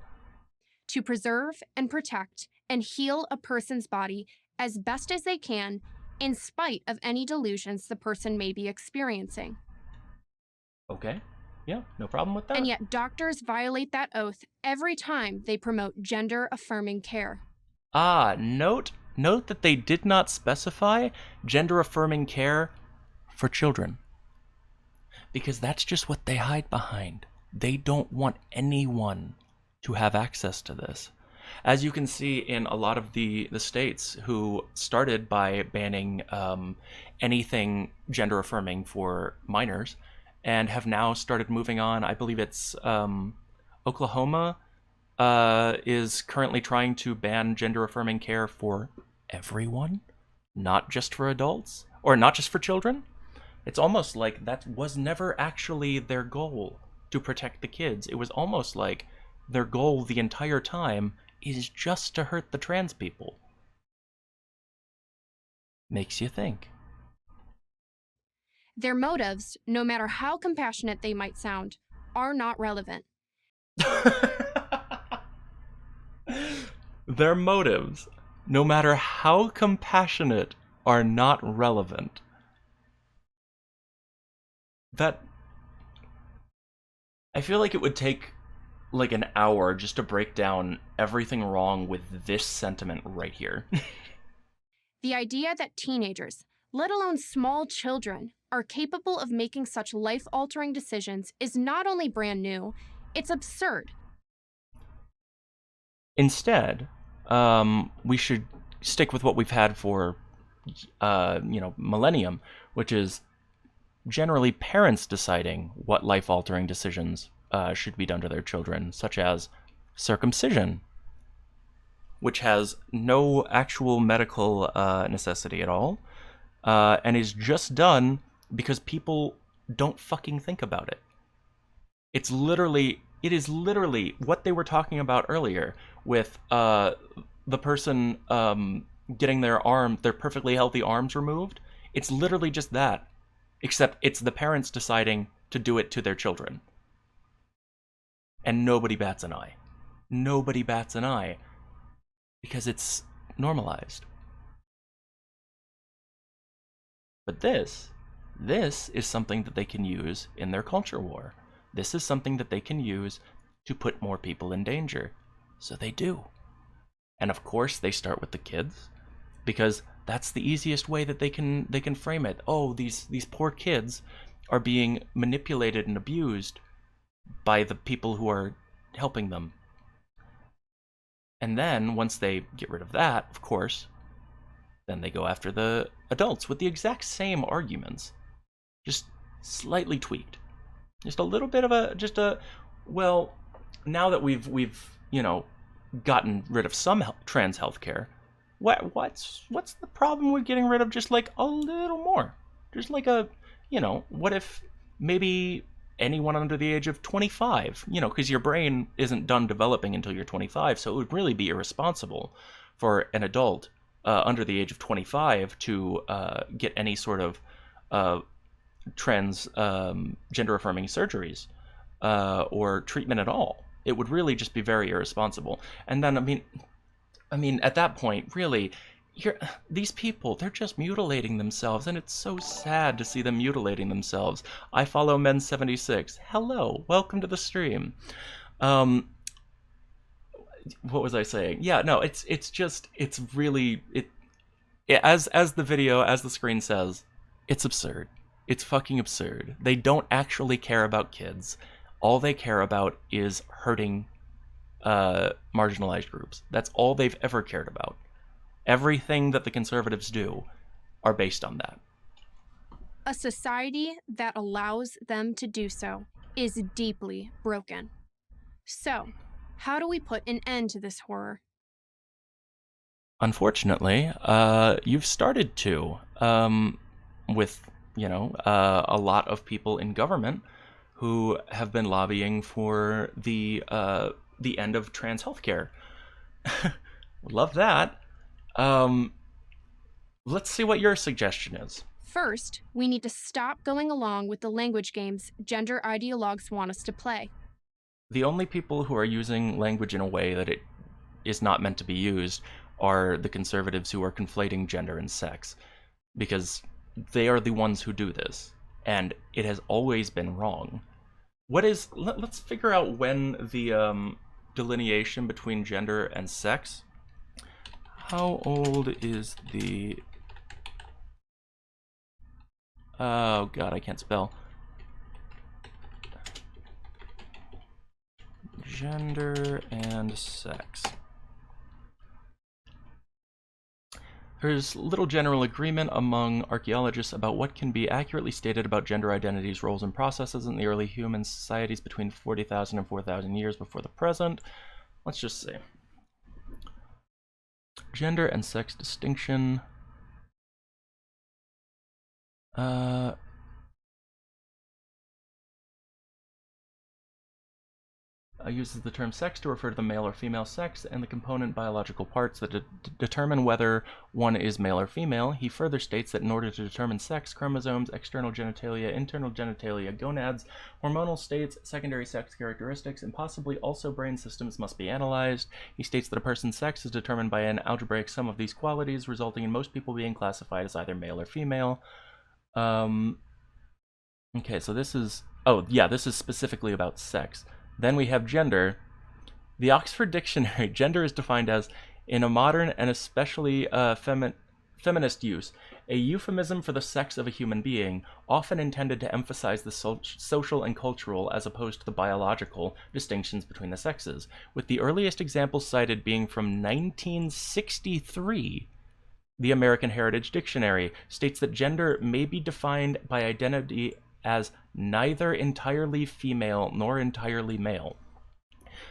To preserve and protect and heal a person's body as best as they can, in spite of any delusions the person may be experiencing. Okay, yeah, no problem with that. And yet doctors violate that oath every time they promote gender-affirming care. Note that they did not specify gender-affirming care for children. Because that's just what they hide behind. They don't want anyone to have access to this. As you can see in a lot of the states who started by banning anything gender-affirming for minors and have now started moving on. I believe it's Oklahoma is currently trying to ban gender-affirming care for everyone, not just for adults, or not just for children. It's almost like that was never actually their goal, to protect the kids. It was almost like their goal the entire time is just to hurt the trans people. Makes you think. Their motives, no matter how compassionate they might sound, are not relevant. Their motives, no matter how compassionate, are not relevant. That... I feel like it would take like an hour just to break down everything wrong with this sentiment right here. The idea that teenagers, let alone small children, are capable of making such life-altering decisions is not only brand new, it's absurd. Instead, we should stick with what we've had for, millennium, which is generally parents deciding what life-altering decisions should be done to their children, such as circumcision, which has no actual medical necessity at all, and is just done because people don't fucking think about it. It is literally what they were talking about earlier with the person getting their perfectly healthy arms removed. It's literally just that, except it's the parents deciding to do it to their children. And nobody bats an eye. Nobody bats an eye because it's normalized. But this is something that they can use in their culture war. This is something that they can use to put more people in danger. So they do. And of course they start with the kids, because that's the easiest way that they can frame it. Oh, these poor kids are being manipulated and abused by the people who are helping them. And then once they get rid of that, of course, then they go after the adults with the exact same arguments, just slightly tweaked. Just a little bit of well, now that we've gotten rid of some trans healthcare, what's the problem with getting rid of just like a little more? Just like what if maybe anyone under the age of 25, because your brain isn't done developing until you're 25, so it would really be irresponsible for an adult under the age of 25 to get any sort of trans gender-affirming surgeries or treatment at all. It would really just be very irresponsible. And then, I mean, at that point, really, these people, they're just mutilating themselves, and it's so sad to see them mutilating themselves. I follow Men76. Hello, welcome to the stream. What was I saying? Yeah, no, it's really, as the screen says, it's absurd. It's fucking absurd. They don't actually care about kids. All they care about is hurting marginalized groups. That's all they've ever cared about. Everything that the conservatives do are based on that. A society that allows them to do so is deeply broken. So, how do we put an end to this horror? Unfortunately, you've started to, with, a lot of people in government who have been lobbying for the end of trans healthcare. Love that. Let's see what your suggestion is. First, we need to stop going along with the language games gender ideologues want us to play. The only people who are using language in a way that it is not meant to be used are the conservatives who are conflating gender and sex, because they are the ones who do this, and it has always been wrong. Let's figure out when the delineation between gender and sex. How old is the... Oh god, I can't spell. Gender and sex. There's little general agreement among archaeologists about what can be accurately stated about gender identities, roles, and processes in the early human societies between 40,000 and 4,000 years before the present. Let's just see. Gender and sex distinction. Uses the term sex to refer to the male or female sex and the component biological parts that determine whether one is male or female. He further states that in order to determine sex, chromosomes, external genitalia, internal genitalia, gonads, hormonal states, secondary sex characteristics, and possibly also brain systems must be analyzed. He states that a person's sex is determined by an algebraic sum of these qualities, resulting in most people being classified as either male or female. Okay, so this is... Oh, yeah, this is specifically about sex. Then we have gender. The Oxford Dictionary, gender is defined as, in a modern and especially feminist use, a euphemism for the sex of a human being, often intended to emphasize the social and cultural as opposed to the biological distinctions between the sexes, with the earliest examples cited being from 1963. The American Heritage Dictionary states that gender may be defined by identity as neither entirely female nor entirely male.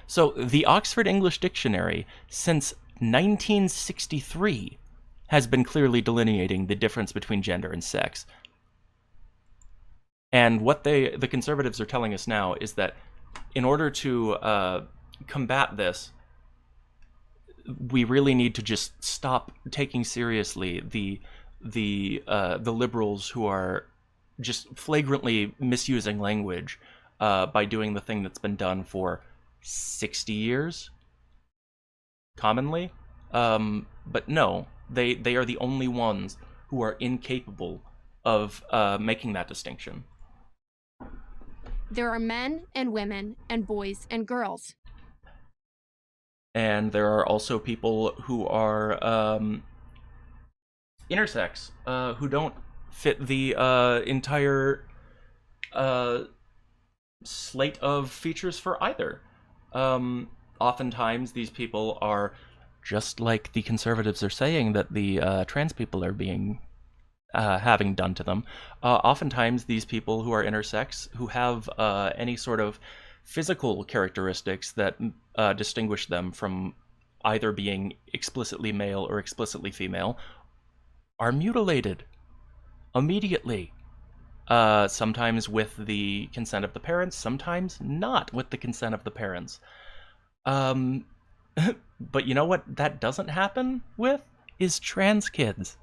So the Oxford English Dictionary, since 1963, has been clearly delineating the difference between gender and sex. And what the conservatives are telling us now is that in order to combat this, we really need to just stop taking seriously the liberals who are just flagrantly misusing language by doing the thing that's been done for 60 years, commonly. But no, they are the only ones who are incapable of making that distinction. There are men and women and boys and girls. And there are also people who are intersex, who don't fit the entire slate of features for either. Oftentimes, these people are, just like the conservatives are saying that the trans people are being having done to them. Oftentimes, these people who are intersex, who have any sort of physical characteristics that distinguish them from either being explicitly male or explicitly female, are mutilated immediately. Sometimes with the consent of the parents, sometimes not with the consent of the parents. But you know what that doesn't happen with? Is trans kids.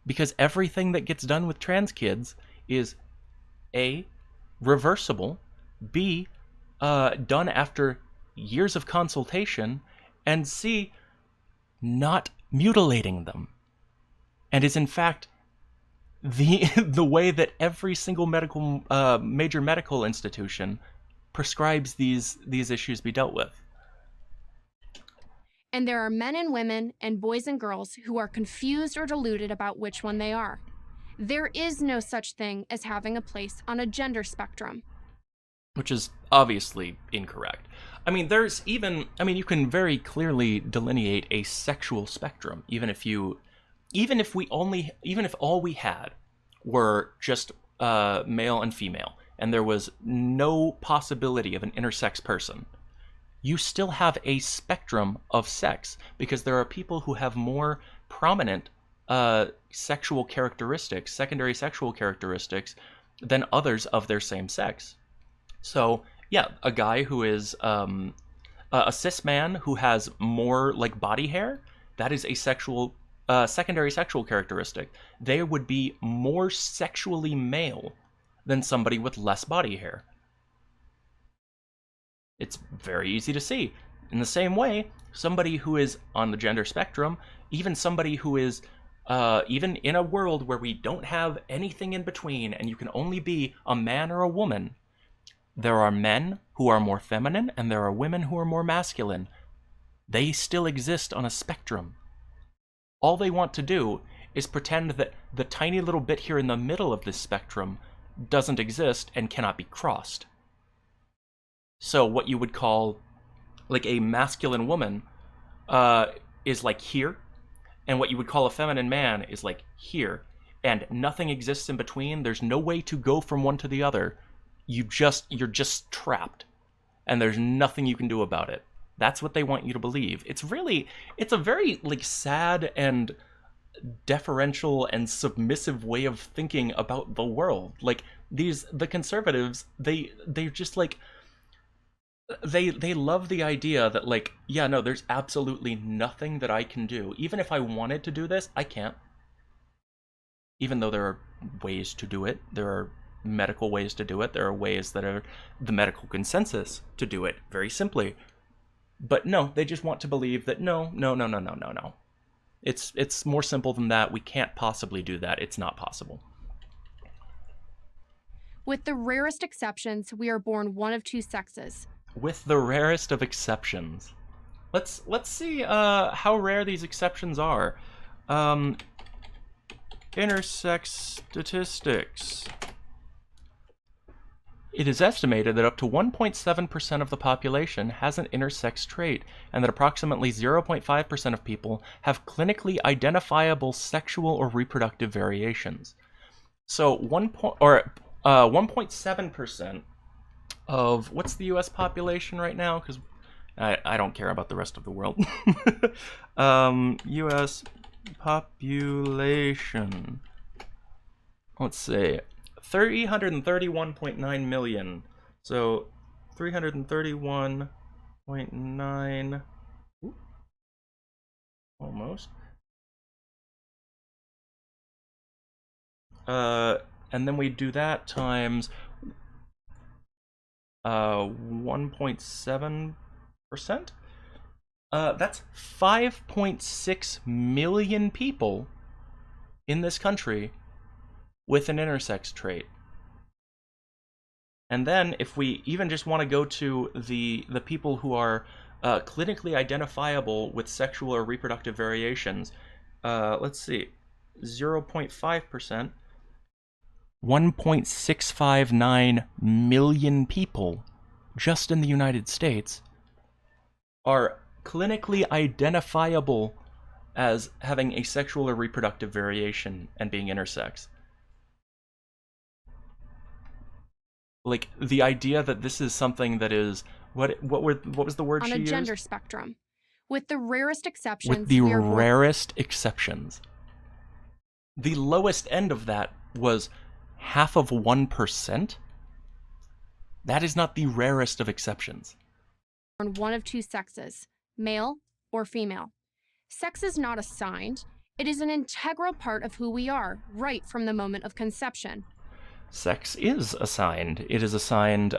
Because everything that gets done with trans kids is A, reversible, B, done after years of consultation, and C, not mutilating them. And is in fact the way that every single major medical institution prescribes these issues be dealt with. And there are men and women and boys and girls who are confused or deluded about which one they are. There is no such thing as having a place on a gender spectrum. Which is obviously incorrect. I mean, you can very clearly delineate a sexual spectrum, even if all we had were just male and female, and there was no possibility of an intersex person. You still have a spectrum of sex, because there are people who have more prominent sexual characteristics, secondary sexual characteristics, than others of their same sex. So, yeah, a guy who is a cis man who has more like body hair, that is a secondary sexual characteristic. They would be more sexually male than somebody with less body hair. It's very easy to see. In the same way, somebody who is on the gender spectrum, even somebody who is even in a world where we don't have anything in between and you can only be a man or a woman, there are men who are more feminine and there are women who are more masculine. They still exist on a spectrum. All they want to do is pretend that the tiny little bit here in the middle of this spectrum doesn't exist and cannot be crossed. So what you would call like a masculine woman is like here, and what you would call a feminine man is like here, and nothing exists in between. There's no way to go from one to the other. You're just trapped, and there's nothing you can do about it. That's what they want you to believe. It's a very like sad and deferential and submissive way of thinking about the world. Like the conservatives, they're just like they love the idea that like, yeah, no, there's absolutely nothing that I can do. Even if I wanted to do this, I can't. Even though there are ways to do it, there are medical ways to do it, there are ways that are the medical consensus to do it very simply. But no, they just want to believe that no, no, no, no, no, no, no. It's more simple than that. We can't possibly do that. It's not possible. With the rarest exceptions, we are born one of two sexes. With the rarest of exceptions. Let's see how rare these exceptions are. Intersex statistics. It is estimated that up to 1.7% of the population has an intersex trait, and that approximately 0.5% of people have clinically identifiable sexual or reproductive variations. So 1.7% of what's the U.S. population right now? Because I don't care about the rest of the world. U.S. population. Let's see. 331.9 million. So 331.9. Almost. And then we do that times 1.7%. That's 5.6 million people in this country with an intersex trait. And then if we even just want to go to the people who are clinically identifiable with sexual or reproductive variations, let's see, 0.5%, 1.659 million people just in the United States are clinically identifiable as having a sexual or reproductive variation and being intersex. Like the idea that this is something that is what was the word on she a used? Gender spectrum. With the rarest exceptions, With the we are rarest exceptions. The lowest end of that was 0.5%. That is not the rarest of exceptions. born one of two sexes, male or female. Sex is not assigned. It is an integral part of who we are, right from the moment of conception. Sex is assigned. It is assigned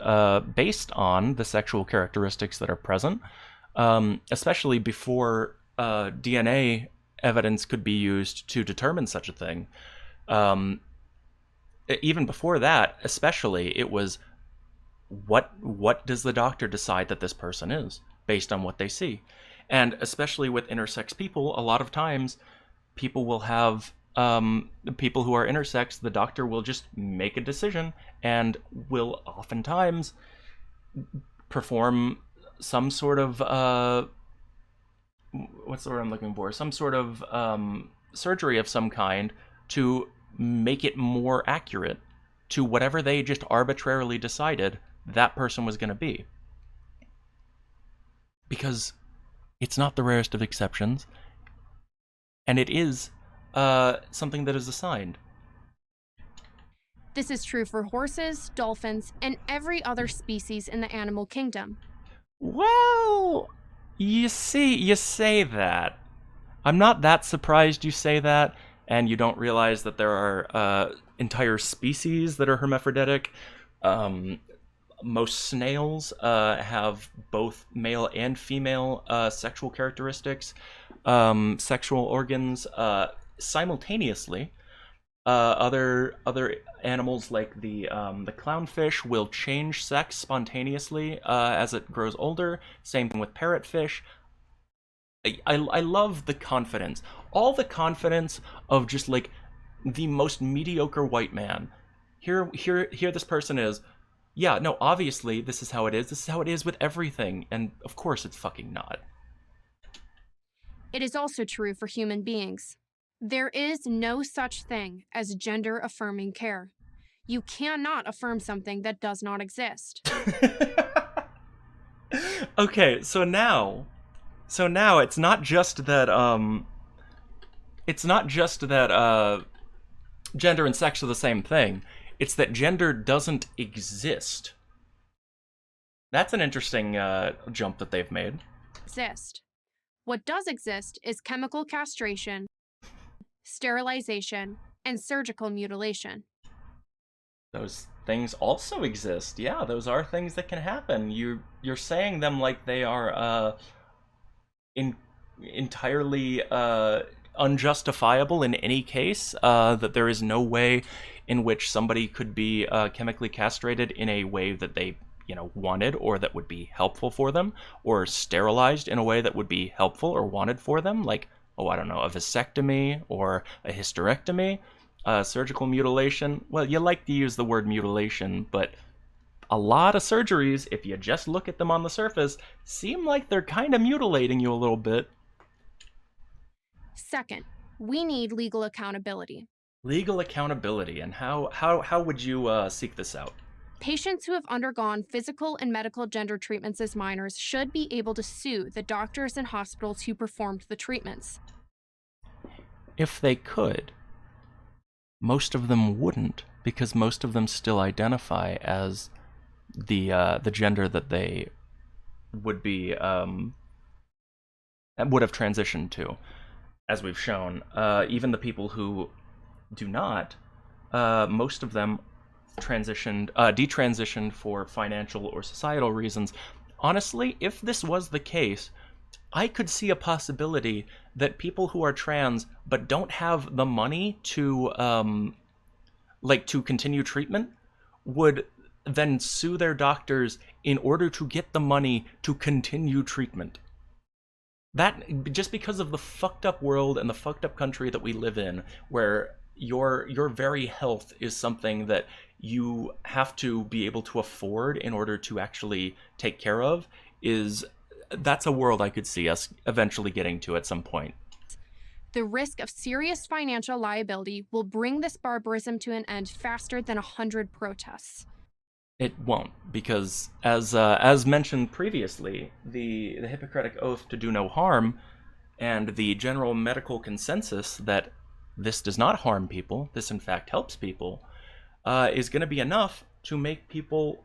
based on the sexual characteristics that are present, especially before DNA evidence could be used to determine such a thing. Even before that, especially, it was what does the doctor decide that this person is based on what they see? And especially with intersex people, a lot of times people will have people who are intersex, the doctor will just make a decision and will oftentimes perform some sort of what's the word I'm looking for? Some sort of surgery of some kind to make it more accurate to whatever they just arbitrarily decided that person was going to be. Because it's not the rarest of exceptions, and it is something that is assigned. This is true for horses, dolphins, and every other species in the animal kingdom. Well, you say that. I'm not that surprised you say that, and you don't realize that there are entire species that are hermaphroditic. Most snails have both male and female sexual characteristics, sexual organs simultaneously. Other animals like the clownfish will change sex spontaneously as it grows older. Same thing with parrotfish. I love the confidence, all the confidence of just like the most mediocre white man. Here, this person is. Yeah, no, obviously this is how it is. This is how it is with everything, and of course it's fucking not. It is also true for human beings. There is no such thing as gender affirming care. You cannot affirm something that does not exist. Okay, so now it's not just that gender and sex are the same thing. It's that gender doesn't exist. That's an interesting jump that they've made. Exist. What does exist is chemical castration, sterilization, and surgical mutilation. Those things also exist. Yeah, those are things that can happen. You're saying them like they are in, entirely unjustifiable in any case. That there is no way in which somebody could be chemically castrated in a way that they wanted or that would be helpful for them, or sterilized in a way that would be helpful or wanted for them, like, oh, I don't know, a vasectomy or a hysterectomy. Surgical mutilation, well, you like to use the word mutilation, but a lot of surgeries, if you just look at them on the surface, seem like they're kind of mutilating you a little bit. Second, we need legal accountability. Legal accountability, and how would you seek this out? Patients who have undergone physical and medical gender treatments as minors should be able to sue the doctors and hospitals who performed the treatments. If they could, most of them wouldn't, because most of them still identify as the gender that they would be would have transitioned to, as we've shown. Even the people who do not, most of them detransitioned for financial or societal reasons. Honestly, if this was the case, I could see a possibility that people who are trans but don't have the money to to continue treatment would then sue their doctors in order to get the money to continue treatment. That, just because of the fucked up world and the fucked up country that we live in, where your very health is something that you have to be able to afford in order to actually take care of, that's a world I could see us eventually getting to at some point. The risk of serious financial liability will bring this barbarism to an end faster than 100 protests. It won't, because as mentioned previously, the Hippocratic Oath to do no harm and the general medical consensus that this does not harm people, this in fact helps people, is going to be enough to make people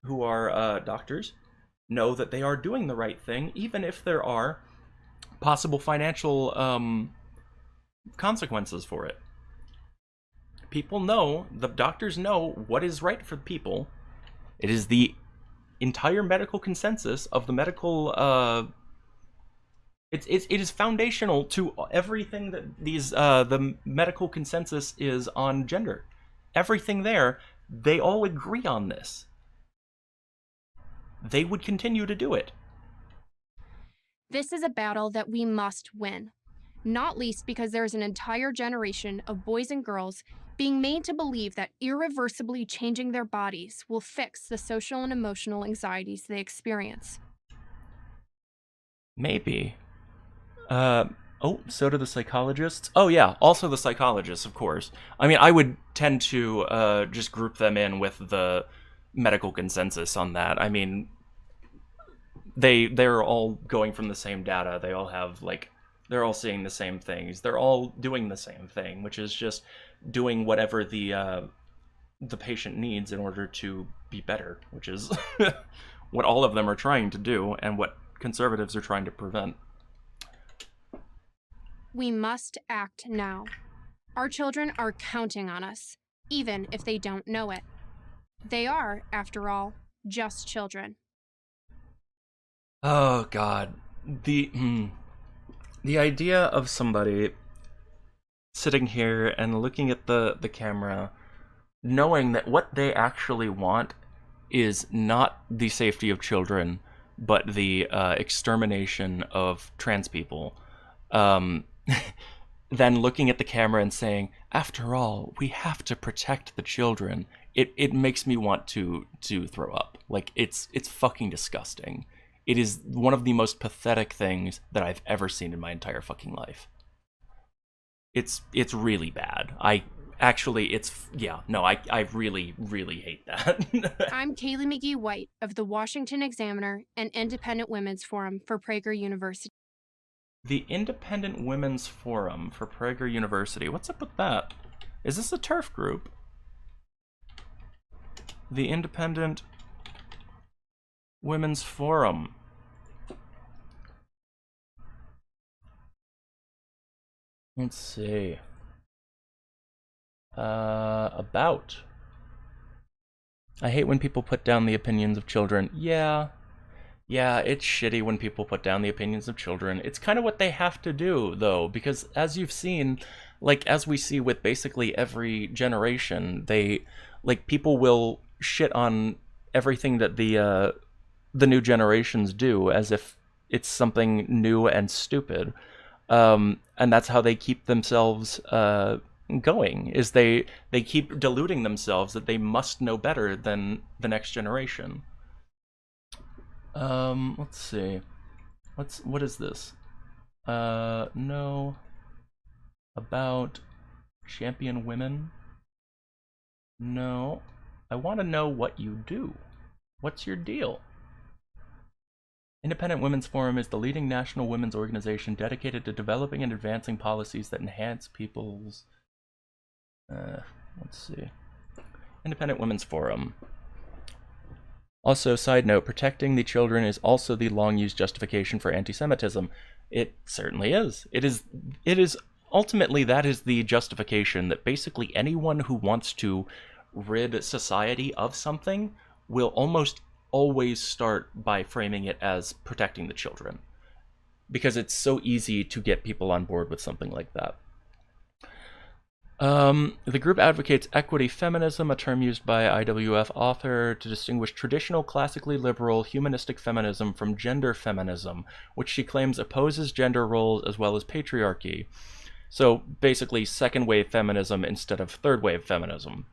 who are doctors know that they are doing the right thing, even if there are possible financial consequences for it. People know, the doctors know what is right for people. It is the entire medical consensus of the medical it is foundational to everything that the medical consensus is on gender. Everything there, they all agree on this. They would continue to do it. This is a battle that we must win, not least because there is an entire generation of boys and girls being made to believe that irreversibly changing their bodies will fix the social and emotional anxieties they experience. Maybe. So do the psychologists. Oh yeah, also the psychologists, of course. I mean, I would tend to just group them in with the medical consensus on that. I mean, they're all going from the same data. They all have they're all seeing the same things. They're all doing the same thing, which is just doing whatever the patient needs in order to be better, which is what all of them are trying to do and what conservatives are trying to prevent. We must act now. Our children are counting on us, even if they don't know it. They are, after all, just children. Oh God, the idea of somebody sitting here and looking at the camera, knowing that what they actually want is not the safety of children, but the extermination of trans people. Then looking at the camera and saying, after all, we have to protect the children. It makes me want to throw up. Like, it's fucking disgusting. It is one of the most pathetic things that I've ever seen in my entire fucking life. It's really bad. I Actually, yeah, no, I really, really hate that. I'm Kaylee McGee White of the Washington Examiner and Independent Women's Forum for Prager University. The Independent Women's Forum for Prager University. What's up with that? Is this a TERF group? The Independent Women's Forum. Let's see. About. I hate when people put down the opinions of children. Yeah, it's shitty when people put down the opinions of children. It's kind of what they have to do, though, because as you've seen, like, as we see with basically every generation, people will shit on everything that the new generations do as if it's something new and stupid. And that's how they keep themselves going, is they keep deluding themselves that they must know better than the next generation. Let's see. What is this? No. About champion women? No. I want to know what you do. What's your deal? Independent Women's Forum is the leading national women's organization dedicated to developing and advancing policies that enhance people's... let's see. Independent Women's Forum. Also, side note, protecting the children is also the long-used justification for anti-Semitism. It certainly is. It is ultimately, that is the justification that basically anyone who wants to rid society of something will almost always start by framing it as protecting the children, because it's so easy to get people on board with something like that. The group advocates equity feminism, a term used by IWF author to distinguish traditional, classically liberal, humanistic feminism from gender feminism, which she claims opposes gender roles as well as patriarchy. So basically, second wave feminism instead of third wave feminism.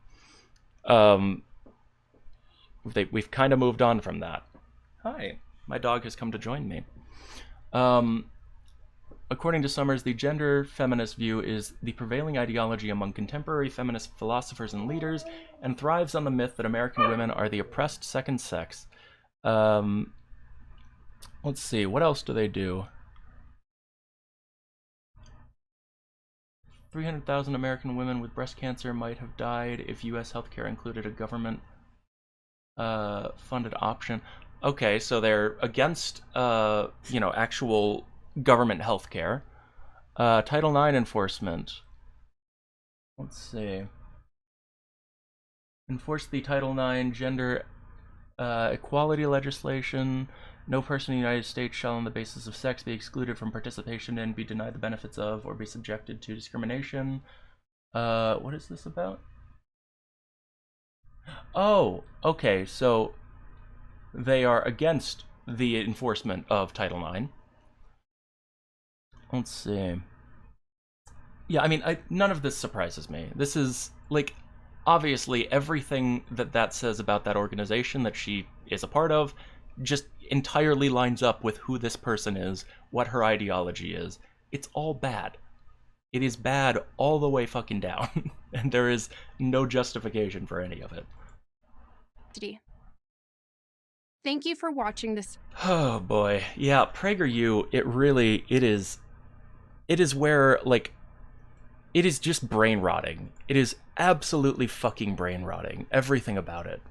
We've kind of moved on from that. Hi, my dog has come to join me. According to Summers, the gender feminist view is the prevailing ideology among contemporary feminist philosophers and leaders, and thrives on the myth that American women are the oppressed second sex. Let's see, what else do they do? 300,000 American women with breast cancer might have died if U.S. healthcare included a government funded option. Okay, so they're against, actual government healthcare. Title IX enforcement. Let's see. Enforce the Title IX gender equality legislation. No person in the United States shall, on the basis of sex, be excluded from participation in, be denied the benefits of, or be subjected to discrimination. What is this about? Oh, okay, so they are against the enforcement of Title IX. Let's see. Yeah, I mean, none of this surprises me. This is, like, obviously everything that says about that organization that she is a part of just entirely lines up with who this person is, what her ideology is. It's all bad. It is bad all the way fucking down. And there is no justification for any of it. Thank you for watching this. Oh boy. Yeah, Prager U, it is where, like, it is just brain rotting. It is absolutely fucking brain rotting. Everything about it.